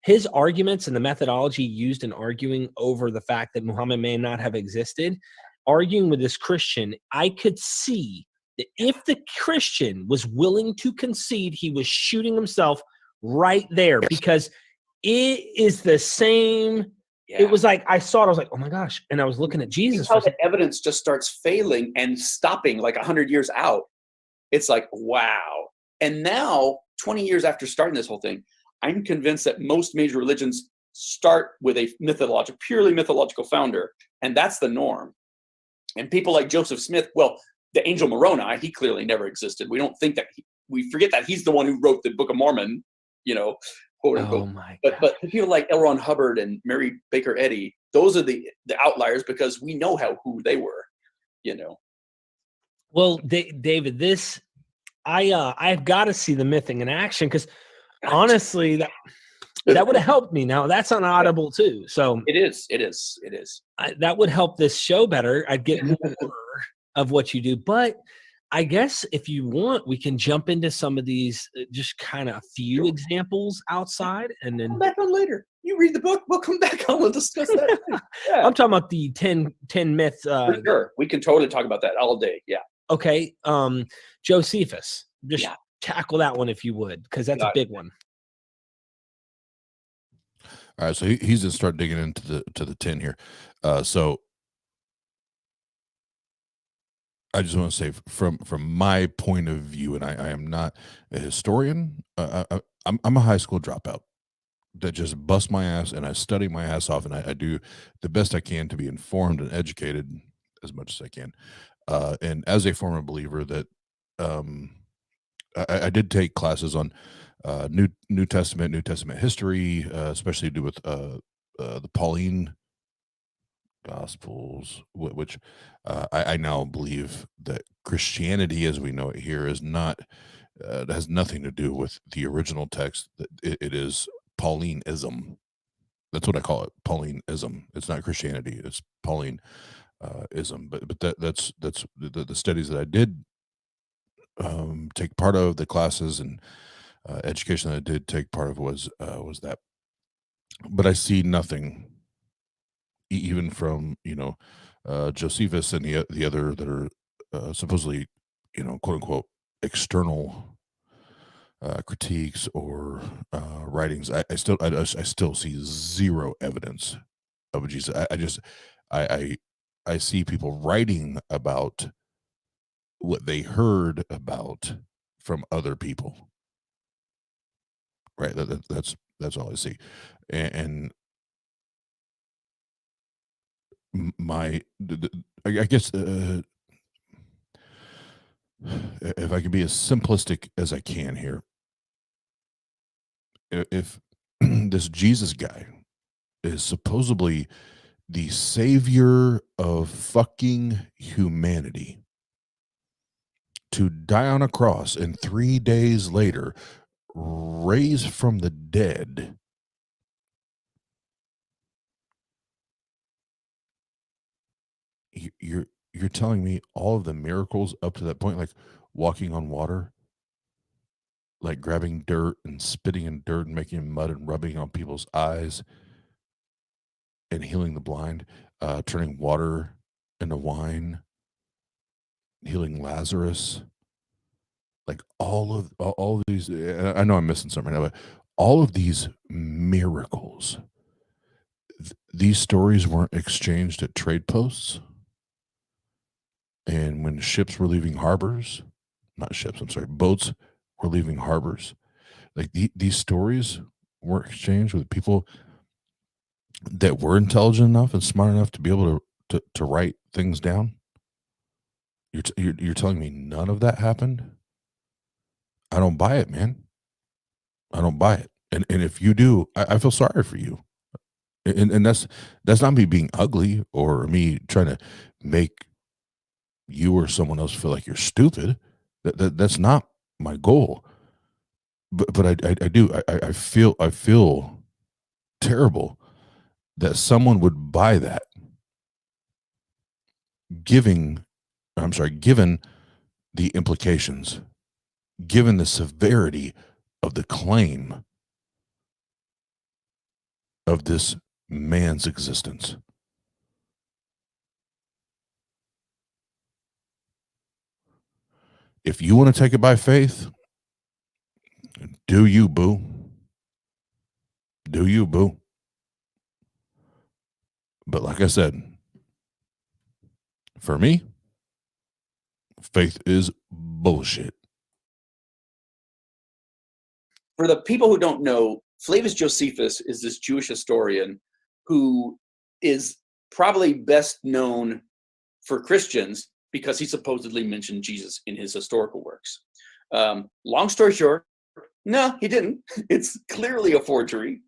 his arguments and the methodology used in arguing over the fact that Muhammad may not have existed, arguing with this Christian, I could see that if the Christian was willing to concede, he was shooting himself right there, because it is the same. Yeah. It was like, I saw it, I was like, oh my gosh. And I was looking at Jesus. How the evidence just starts failing and stopping like 100 years out. It's like, wow. And now, 20 years after starting this whole thing, I'm convinced that most major religions start with a purely mythological founder, and that's the norm. And people like Joseph Smith, well, the angel Moroni, he clearly never existed. We don't think that we forget that he's the one who wrote the Book of Mormon, quote unquote. Oh my but people like L. Ron Hubbard and Mary Baker Eddy, those are the outliers, because we know who they were, Well, David, this I've got to see the mything in action, because honestly, that would have helped me. Now that's on Audible too, so it is. That would help this show better. I'd get more of what you do, but I guess if you want, we can jump into some of these, just kind of a few examples outside, and then come back on later. You read the book, we'll come back on and discuss that. Yeah. I'm talking about the 10 myths. For sure, we can totally talk about that all day. Yeah. Okay, JeGaysus, just tackle that one if you would, because that's a big one. All right, so he's gonna start digging into the 10 here. So I just want to say, from my point of view, and I am not a historian. I'm a high school dropout that just bust my ass, and I study my ass off, and I do the best I can to be informed and educated as much as I can. And as a former believer, that I did take classes on New Testament history, especially to do with the Pauline Gospels, which I now believe that Christianity, as we know it here, is not has nothing to do with the original text. It is Paulinism. That's what I call it, Paulinism. It's not Christianity. It's Pauline ism. But that's the studies that I did take part of, the classes and education that I did take part of was that. But I see nothing, even from Josephus and the other that are supposedly quote unquote external critiques or writings. I still see zero evidence of a Jesus. I see people writing about what they heard about from other people. Right. That's all I see. And I guess if I can be as simplistic as I can here, if this Jesus guy is supposedly the savior of fucking humanity, to die on a cross and 3 days later raise from the dead, you're telling me all of the miracles up to that point, like walking on water, like grabbing dirt and spitting in dirt and making mud and rubbing on people's eyes and healing the blind, turning water into wine, healing Lazarus, like all of these. I know I'm missing something right now, but all of these miracles, these stories weren't exchanged at trade posts, and when ships were leaving harbors, not ships, I'm sorry, boats were leaving harbors. Like these stories were exchanged with people that were intelligent enough and smart enough to be able to write things down. You're telling me none of that happened? I don't buy it, man. I don't buy it. And if you do, I feel sorry for you. And that's not me being ugly or me trying to make you or someone else feel like you're stupid. That's not my goal. But I do. I feel terrible that someone would buy that, given the implications, given the severity of the claim of this man's existence. If you want to take it by faith, do you, boo. Do you, boo. But like I said, for me, faith is bullshit. For the people who don't know, Flavius Josephus is this Jewish historian who is probably best known for Christians because he supposedly mentioned Jesus in his historical works. Long story short, no, he didn't. It's clearly a forgery.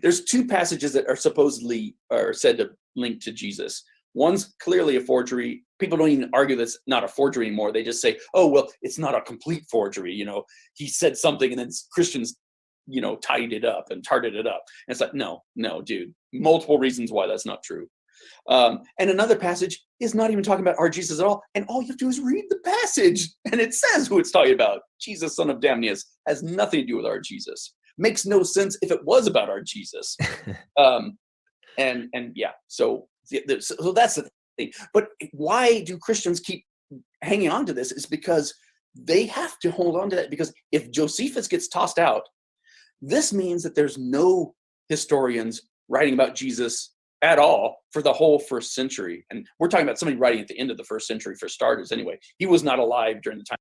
There's two passages that are supposedly said to link to Jesus. One's clearly a forgery. People don't even argue that's not a forgery anymore. They just say, oh, well, it's not a complete forgery. You know, he said something and then Christians, you know, tidied it up and tarted it up. And it's like, no, dude, multiple reasons why that's not true. And another passage is not even talking about our Jesus at all. And all you have to do is read the passage and it says who it's talking about. Jesus, son of Damnius, has nothing to do with our Jesus. Makes no sense if it was about our Jesus. And yeah, so that's the thing. But why do Christians keep hanging on to this? Is because they have to hold on to that, because if Josephus gets tossed out, this means that there's no historians writing about Jesus at all for the whole first century. And we're talking about somebody writing at the end of the first century for starters anyway. He was not alive during the time.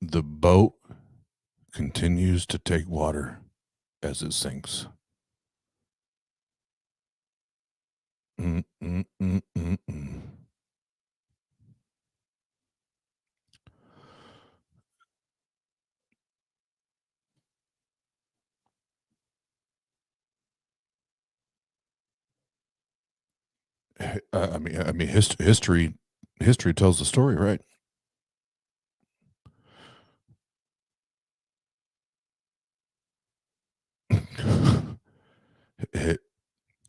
The boat continues to take water as it sinks. I mean, history tells the story, right?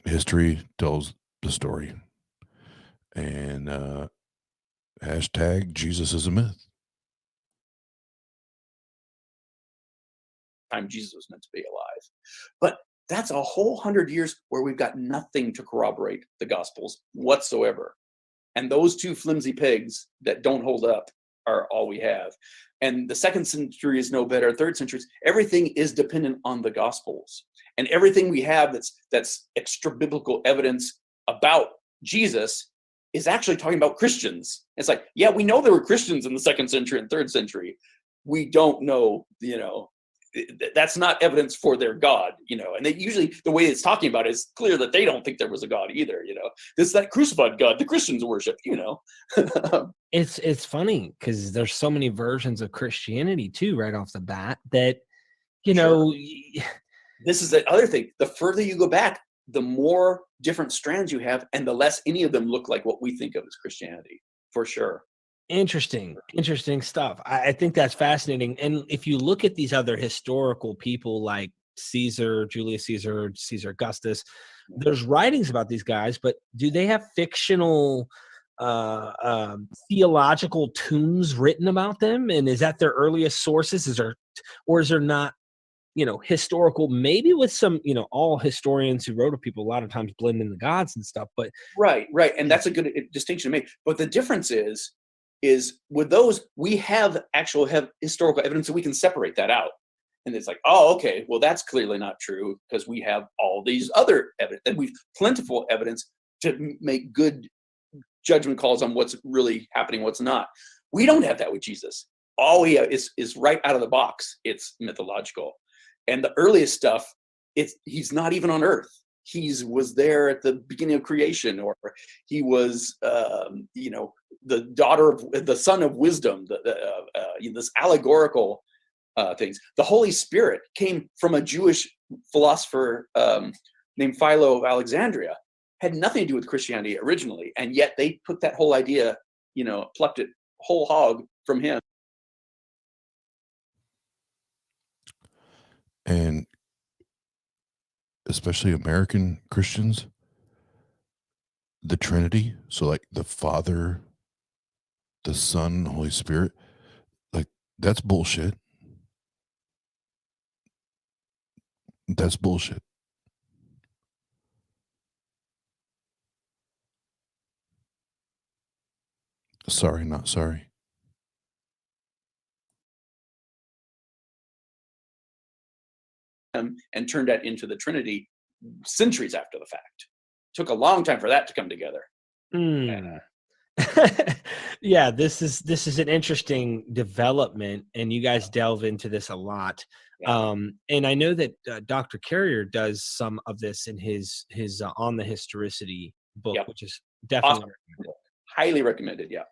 History tells the story, and hashtag Jesus is a myth. Time Jesus was meant to be alive. But that's a whole 100 years where we've got nothing to corroborate the Gospels whatsoever. And those two flimsy pigs that don't hold up are all we have. And the second century is no better. Third century, everything is dependent on the Gospels. And everything we have that's extra biblical evidence about Jesus is actually talking about Christians. It's like, yeah, we know there were Christians in the second century and third century. We don't know, you know, that's not evidence for their God, you know. And they usually, the way it's talking about it is clear that they don't think there was a God either, you know. This is that crucified God the Christians worship, you know. It's funny because there's so many versions of Christianity too, right off the bat, that, you know. This is the other thing. The further you go back, the more different strands you have, and the less any of them look like what we think of as Christianity, for sure. Interesting stuff. I think that's fascinating. And if you look at these other historical people like Caesar, Julius Caesar, Caesar Augustus. There's writings about these guys, but do they have fictional theological tombs written about them? And is that their earliest sources? Is there not, historical, maybe with some, all historians who wrote of people a lot of times blend in the gods and stuff, but right. And that's a good distinction to make. But the difference is with those, we have historical evidence, so we can separate that out. And it's like, oh, okay, well, that's clearly not true because we have all these other evidence, and we've plentiful evidence to make good judgment calls on what's really happening, what's not. We don't have that with Jesus. All we have is right out of the box. It's mythological. And the earliest stuff, he's not even on earth. He was there at the beginning of creation, or he was, the son of wisdom, this allegorical things. The Holy Spirit came from a Jewish philosopher named Philo of Alexandria. Had nothing to do with Christianity originally, and yet they put that whole idea, plucked it whole hog from him. And especially American Christians, the Trinity, so like the Father, the Son, Holy Spirit, like that's bullshit. That's bullshit. Sorry, not sorry. And turned that into the Trinity centuries after the fact. Took a long time for that to come together. Yeah, this is an interesting development, and you guys delve into this a lot. Yeah. And I know that Dr. Carrier does some of this in his On the Historicity book, Yep. which is definitely Awesome. Highly recommended. Yeah.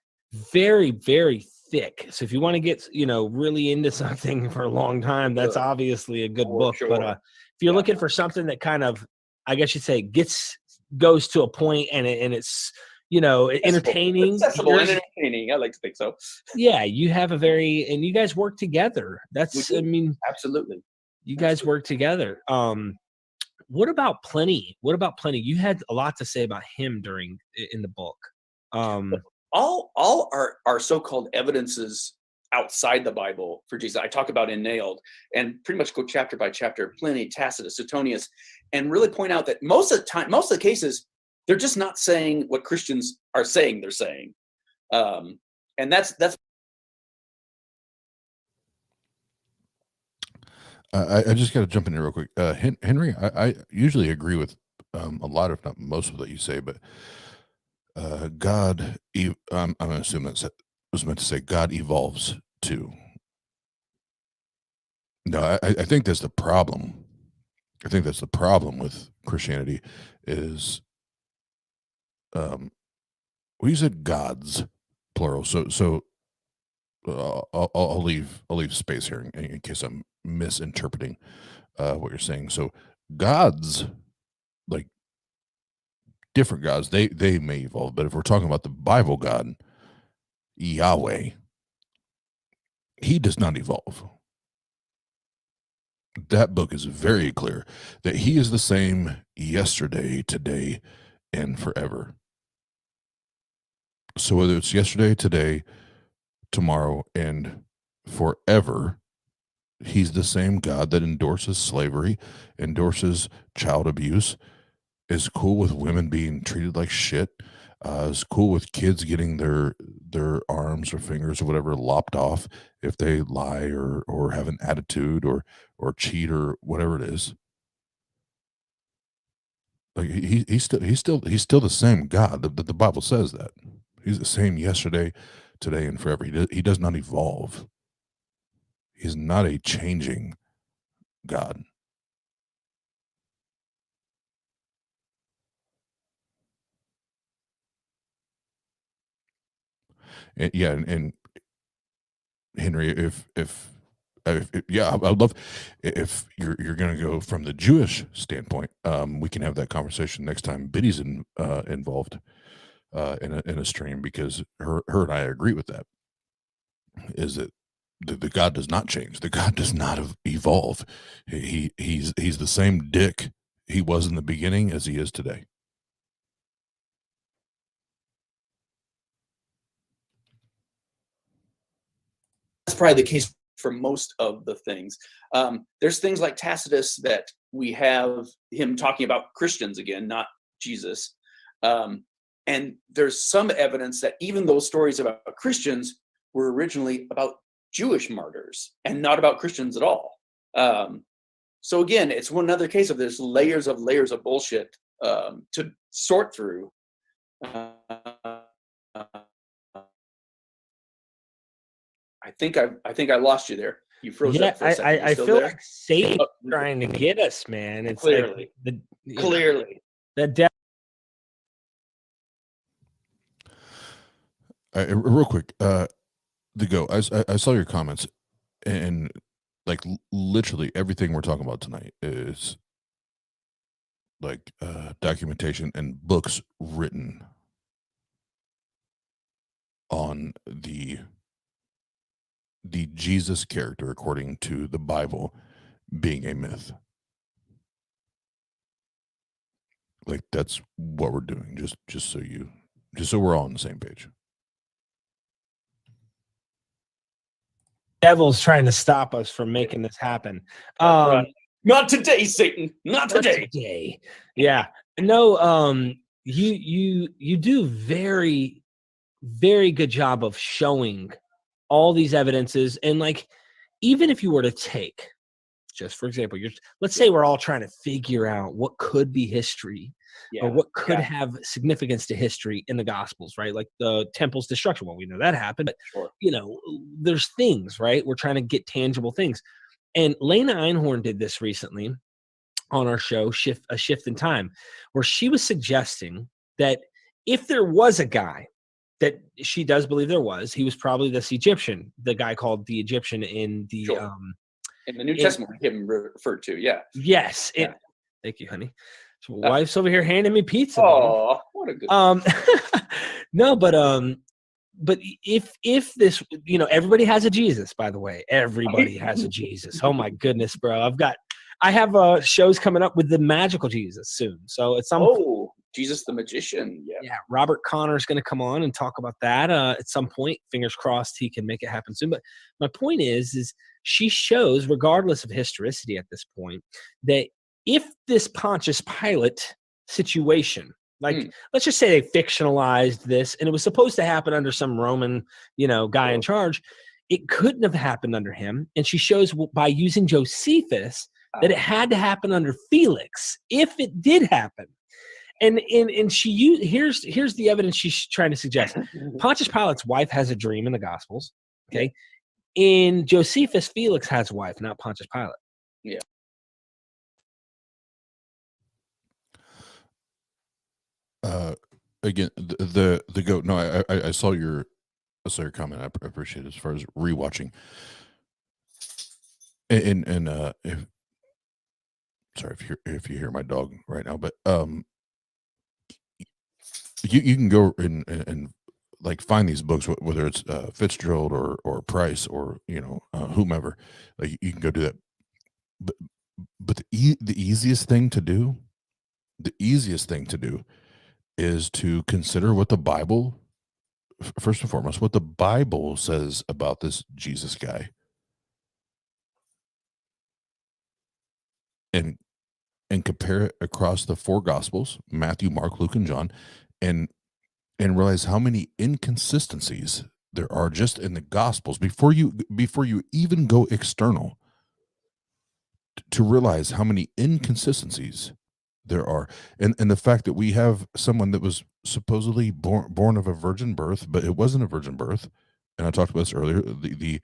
very, very thick. So if you want to get, really into something for a long time, that's Sure. obviously a good For book. sure. But if you're Yeah. looking for something that kind of, I guess you'd say, goes to a point and it's, entertaining. Accessible and here's- entertaining. I like to think so. Yeah, you have and you guys work together. That's, We I do. mean, Absolutely. you guys work together. What about Plenty? You had a lot to say about him in the book. All our so-called evidences outside the Bible for Jesus, I talk about in Nailed, and pretty much go chapter by chapter, Pliny, Tacitus, Suetonius, and really point out that most of the cases, they're just not saying what Christians are saying they're saying. And that's I just got to jump in here real quick. Henry, I usually agree with a lot, if not most of what you say, but God, I'm going to assume that was meant to say God evolves too. No, I think that's the problem. I think that's the problem with Christianity is, well, you said gods, plural. So I'll leave space here in case I'm misinterpreting what you're saying. So gods, like different gods, they may evolve, but if we're talking about the Bible God, Yahweh, he does not evolve. That book is very clear that he is the same yesterday, today, and forever. So whether it's yesterday, today, tomorrow, and forever, he's the same God that endorses slavery, endorses child abuse, is cool with women being treated like shit, is cool with kids getting their arms or fingers or whatever lopped off if they lie or have an attitude or cheat or whatever it is. Like he's still the same God. The Bible says that he's the same yesterday, today, and forever. He does not evolve. He's not a changing God. And, yeah, and Henry, if yeah, I'd love if you're going to go from the Jewish standpoint. We can have that conversation next time Biddy's involved in a stream, because her and I agree with that. Is that the God does not change. The God does not evolve. He's the same dick he was in the beginning as he is today. That's probably the case for most of the things. There's things like Tacitus that we have him talking about Christians again, not Jesus. And there's some evidence that even those stories about Christians were originally about Jewish martyrs and not about Christians at all. So again, it's one other case of there's layers of bullshit to sort through. I think I lost you there. You froze up for a second. I feel like Satan's trying to get us, man. It's clearly, like clearly. The devil. Real quick, the go. I saw your comments, and like literally everything we're talking about tonight is like documentation and books written on the Jesus character according to the Bible being a myth. Like that's what we're doing. Just so we're all on the same page. Devil's trying to stop us from making this happen. Not today, Satan. Not today. Yeah. No, you do very, very good job of showing all these evidences. And like, even if you were to take, just for example, let's say we're all trying to figure out what could be history or what could have significance to history in the Gospels, right? Like the temple's destruction. Well, we know that happened, but there's things, right? We're trying to get tangible things. And Lena Einhorn did this recently on our show, A Shift in Time, where she was suggesting that if there was a guy that she does believe there was, he was probably this Egyptian, the guy called the Egyptian in the in the New Testament, him referred to, Yes. Yeah. Thank you, honey. So my wife's over here handing me pizza. Oh, what a good. No, but if this, everybody has a Jesus. By the way, everybody has a Jesus. Oh my goodness, bro! I have shows coming up with the magical Jesus soon. So it's Jesus the magician. Yeah. Robert Connor's going to come on and talk about that at some point. Fingers crossed he can make it happen soon. But my point is she shows, regardless of historicity at this point, that if this Pontius Pilate situation, like let's just say they fictionalized this and it was supposed to happen under some Roman, guy in charge, it couldn't have happened under him. And she shows by using Josephus that it had to happen under Felix if it did happen. And here's the evidence she's trying to suggest. Pontius Pilate's wife has a dream in the Gospels. Okay. In Josephus, Felix has a wife, not Pontius Pilate. Yeah. Again, the goat. No, I saw your comment. I appreciate it as far as rewatching. And sorry if you hear my dog right now, but you can go and like find these books, whether it's Fitzgerald or Price or whomever. Like you can go do that. But the easiest thing to do is to consider what the Bible, first and foremost, what the Bible says about this Jesus guy, and compare it across the four Gospels, Matthew, Mark, Luke, and John, and realize how many inconsistencies there are just in the Gospels before you even go external, to realize how many inconsistencies there are, and the fact that we have someone that was supposedly born of a virgin birth, but it wasn't a virgin birth. And I talked about this earlier. The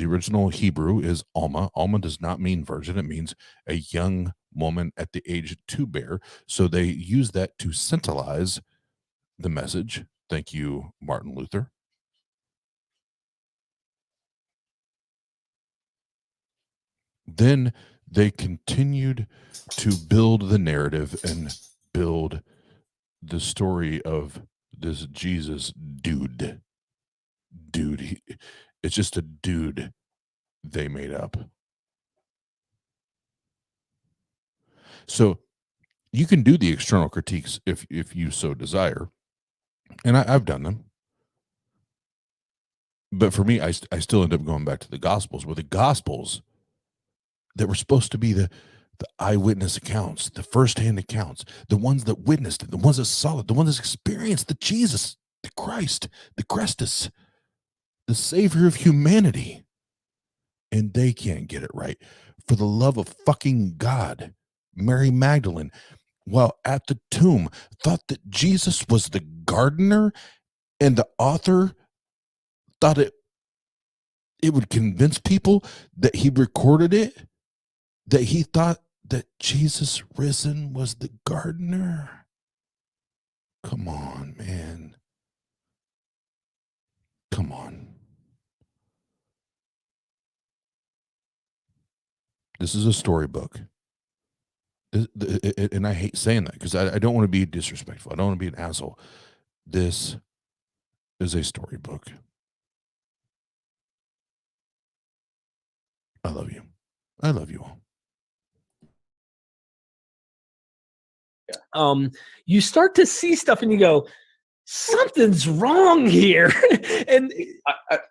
original Hebrew is Alma. Alma does not mean virgin. It means a young woman at the age to bear. So they use that to centralize the message. Thank you, Martin Luther. Then they continued to build the narrative and build the story of this Jesus dude. It's just a dude they made up. So you can do the external critiques if you so desire, and I've done them. But for me, I still end up going back to the Gospels, where the Gospels that were supposed to be the eyewitness accounts, the firsthand accounts, the ones that witnessed it, the ones that saw it, the ones that experienced the Jesus, the Christ, the Christus, the Savior of humanity. And they can't get it right. For the love of fucking God, Mary Magdalene, while at the tomb, thought that Jesus was the gardener, and the author thought it would convince people that he recorded it, that he thought that Jesus risen was the gardener. Come on, man. Come on. This is a storybook. And I hate saying that because I don't want to be disrespectful. I don't want to be an asshole. This is a storybook. I love you. I love you all. You start to see stuff and you go, something's wrong here. And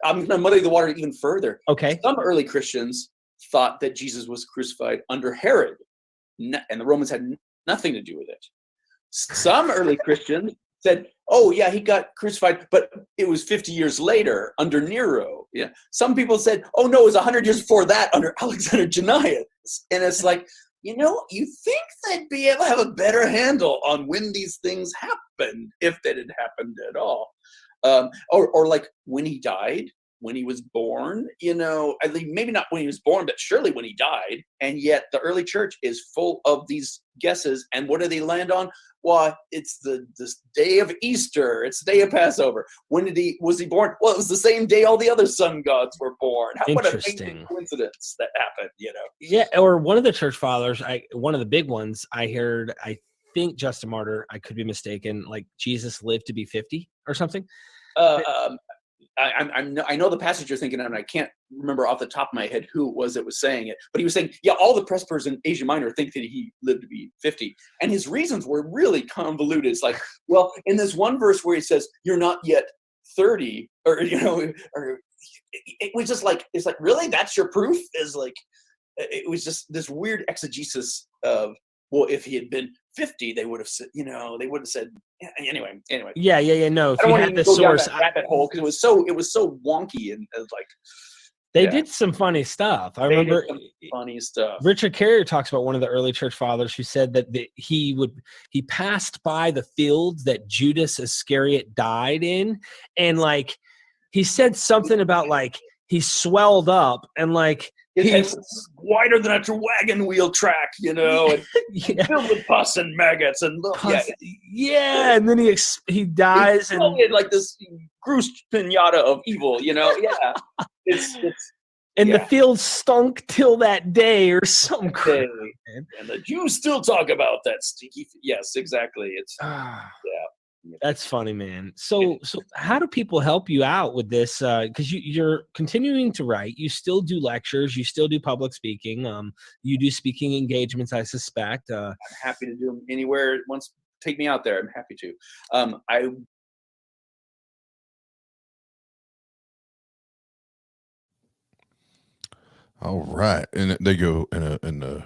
I'm going to muddy the water even further. okay. Some early Christians thought that Jesus was crucified under Herod, and the Romans had nothing to do with it. Some early Christians said, oh, yeah, he got crucified, but it was 50 years later under Nero. Yeah. Some people said, oh, no, it was 100 years before that under Alexandre Jannaeus. And it's like, you think they'd be able to have a better handle on when these things happened, if they had happened at all. Or like when he died, when he was born, I think maybe not when he was born, but surely when he died. And yet the early church is full of these guesses. And what do they land on? Well, it's this day of Easter. It's the day of Passover. When was he born? Well, it was the same day all the other sun gods were born. What a amazing coincidence that happened, Yeah, or one of the church fathers, one of the big ones I heard, I think Justin Martyr, I could be mistaken, like Jesus lived to be 50 or something. I know the passage you're thinking of, and I can't remember off the top of my head who it was that was saying it, but he was saying, yeah, all the presbyters in Asia Minor think that he lived to be 50. And his reasons were really convoluted. It's like, well, in this one verse where he says, you're not yet 30, or, or it was just like, it's like, really? That's your proof? Is like, it was just this weird exegesis of, well, if he had been 50, they would have said, they would have said, anyway. Yeah. No, if I don't you want had to the go source, down that rabbit hole because it was so wonky and like. They did some funny stuff. I remember funny stuff. Richard Carrier talks about one of the early church fathers who said that he passed by the fields that Judas Iscariot died in, and like he said something about like he swelled up and like he's wider than a wagon wheel track, and filled with pus and maggots and and then he dies and like this Groose pinata of evil, it's and the field stunk till that day or some crap. And the Jews still talk about that stinky. Yes, exactly. It's That's funny, man. So how do people help you out with this? Because you're continuing to write. You still do lectures. You still do public speaking. You do speaking engagements, I suspect. I'm happy to do them anywhere. Take me out there. I'm happy to. All right, and they go in a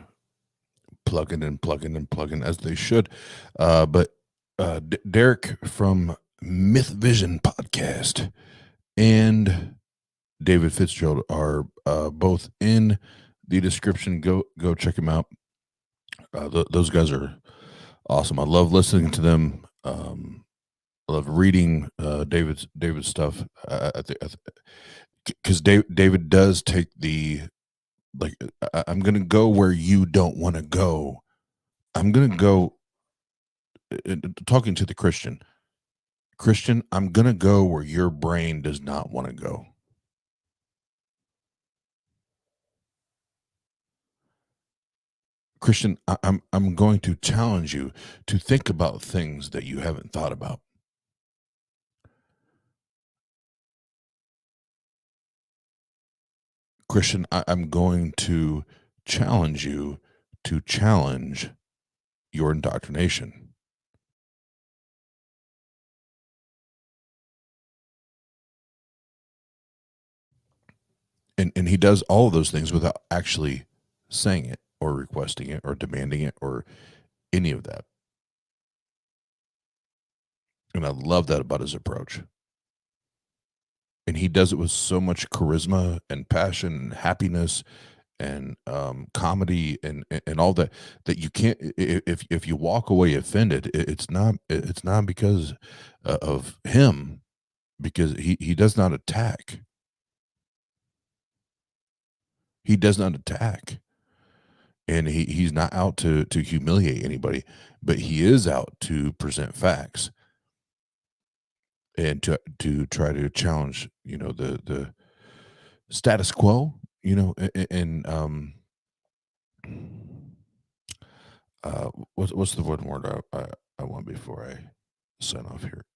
plugging as they should. But Derek from Myth Vision podcast and David Fitzgerald are both in the description. Go check them out. Those guys are awesome. I love listening to them. I love reading David's stuff. I think because David does take the like. I'm gonna go where you don't want to go. I'm gonna go. Talking to the Christian, I'm gonna go where your brain does not want to go. Christian, I'm going to challenge you to think about things that you haven't thought about. Christian, I'm going to challenge you to challenge your indoctrination. And he does all of those things without actually saying it or requesting it or demanding it or any of that. And I love that about his approach. And he does it with so much charisma and passion and happiness and comedy and all that you can't, if you walk away offended, it's not because of him, because he does not attack. He does not attack. And he's not out to humiliate anybody, but he is out to present facts and to try to challenge, the status quo, and what's the one word I want before I sign off here?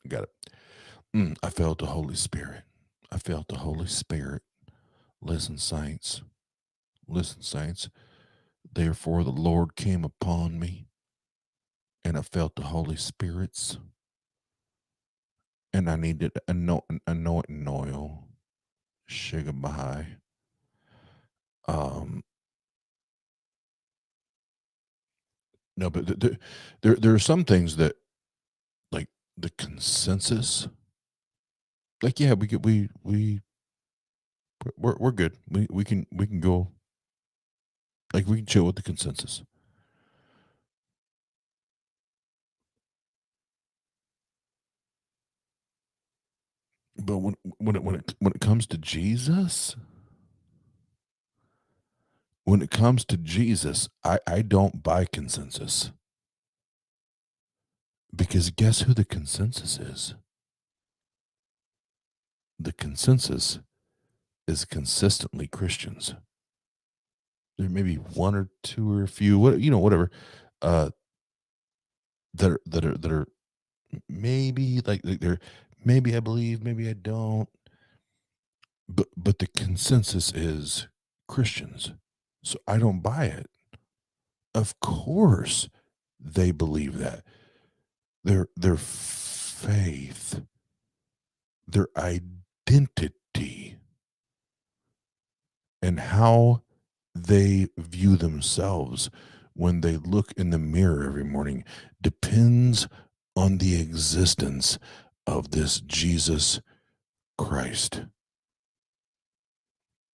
Got it. I felt the Holy Spirit. I felt the Holy Spirit. Listen, saints. Listen, saints. Therefore the Lord came upon me, and I felt the Holy Spirits, and I needed anointing oil. Shigabahai. No, but there are some things that, like the consensus, like, yeah, we're good. We can go, like, we can chill with the consensus. But when it comes to Jesus, I don't buy consensus. Because guess who the consensus is? The consensus is consistently Christians. There may be one or two or a few, whatever, that are maybe like they're, maybe I believe, maybe I don't. But the consensus is Christians. So I don't buy it. Of course they believe that. Their faith, their identity, and how they view themselves when they look in the mirror every morning depends on the existence of this Jesus Christ.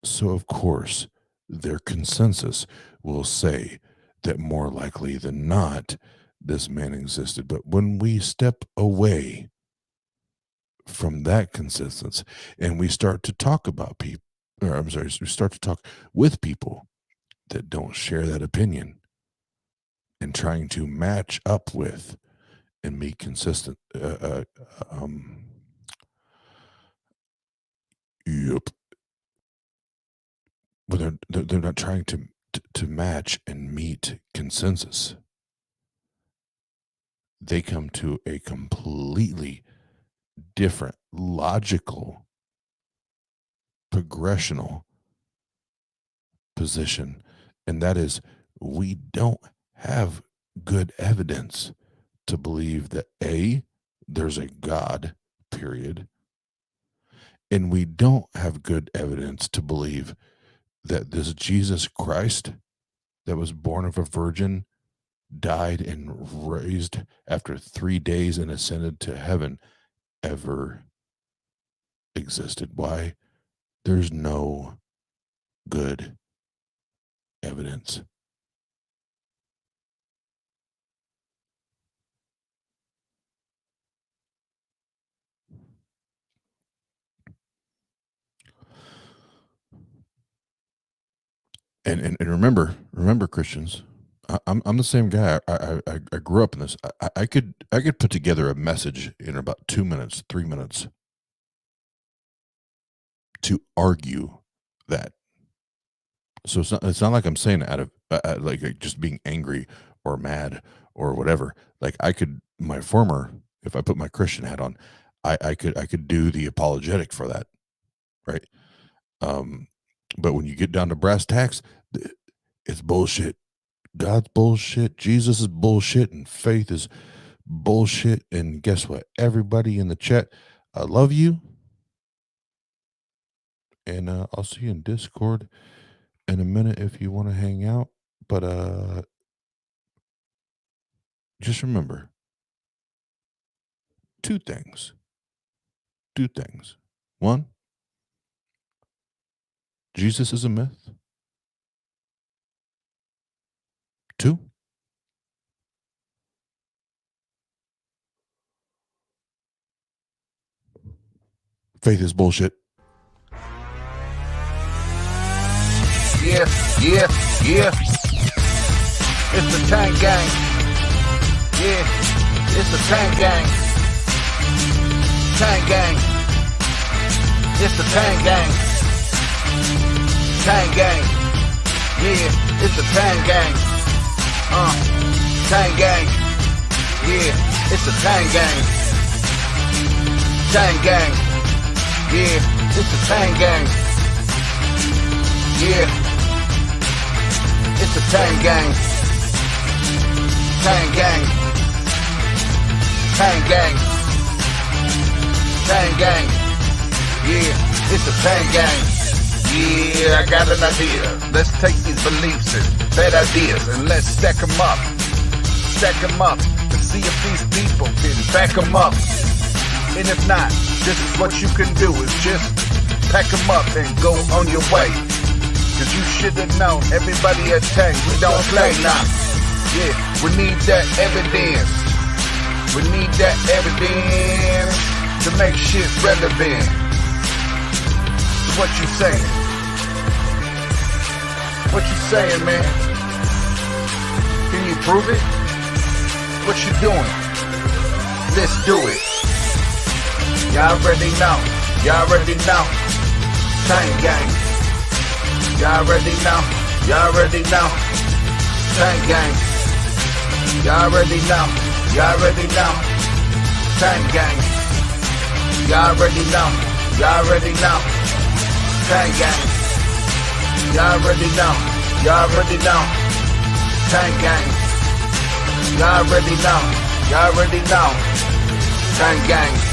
So, of course, their consensus will say that more likely than not, this man existed. But when we step away from that consensus and we start to talk about people, we start to talk with people that don't share that opinion and trying to match up with and be consistent, yep. But they're not trying to match and meet consensus. They come to a completely different logical progressional position, and that is, we don't have good evidence to believe that there's a God, period, and we don't have good evidence to believe that this Jesus Christ that was born of a virgin, died and raised after 3 days and ascended to heaven ever existed. Why? There's no good evidence. And remember, Christians, I'm the same guy. I grew up in this. I could put together a message in about 2 minutes, 3 minutes to argue that. So it's not like I'm saying it out of like just being angry or mad or whatever. Like, if I put my Christian hat on, I could do the apologetic for that, right? But when you get down to brass tacks, it's bullshit. God's bullshit, Jesus is bullshit, and faith is bullshit. And guess what? Everybody in the chat, I love you. And I'll see you in Discord in a minute if you want to hang out. But just remember two things. One, Jesus is a myth. Two, faith is bullshit. Yeah. It's the Tang Gang. Yeah, it's the Tang Gang. Tang Gang. It's the Tang Gang. Tang Gang. Yeah, it's the Tang Gang. Tang Gang. Yeah, it's the Tang Gang. Tang Gang. Yeah, it's the Tang Gang. Yeah, it's the Tang Gang. Tang Gang. Tang Gang. Tang Gang. Yeah, it's the Tang Gang. Yeah, I got an idea. Let's take these beliefs and bad ideas and let's stack them up. Stack them up and see if these people can back them up. And if not, this is what you can do, is just pack them up and go on your way. Cause you should have known, everybody at Tang, we don't play now. Yeah, we need that evidence. We need that evidence to make shit relevant. So what you saying? What you saying, man? Can you prove it? What you doing? Let's do it. Y'all already know. Y'all already know. Tang Gang. Y'all already know. Y'all already know. Tang Gang. Y'all already know. Y'all already know. Tang Gang. Y'all already know. Y'all already know. Tang Gang. Y'all already know. Y'all already know. Tang Gang. Y'all already know. Y'all already know. Tang Gang.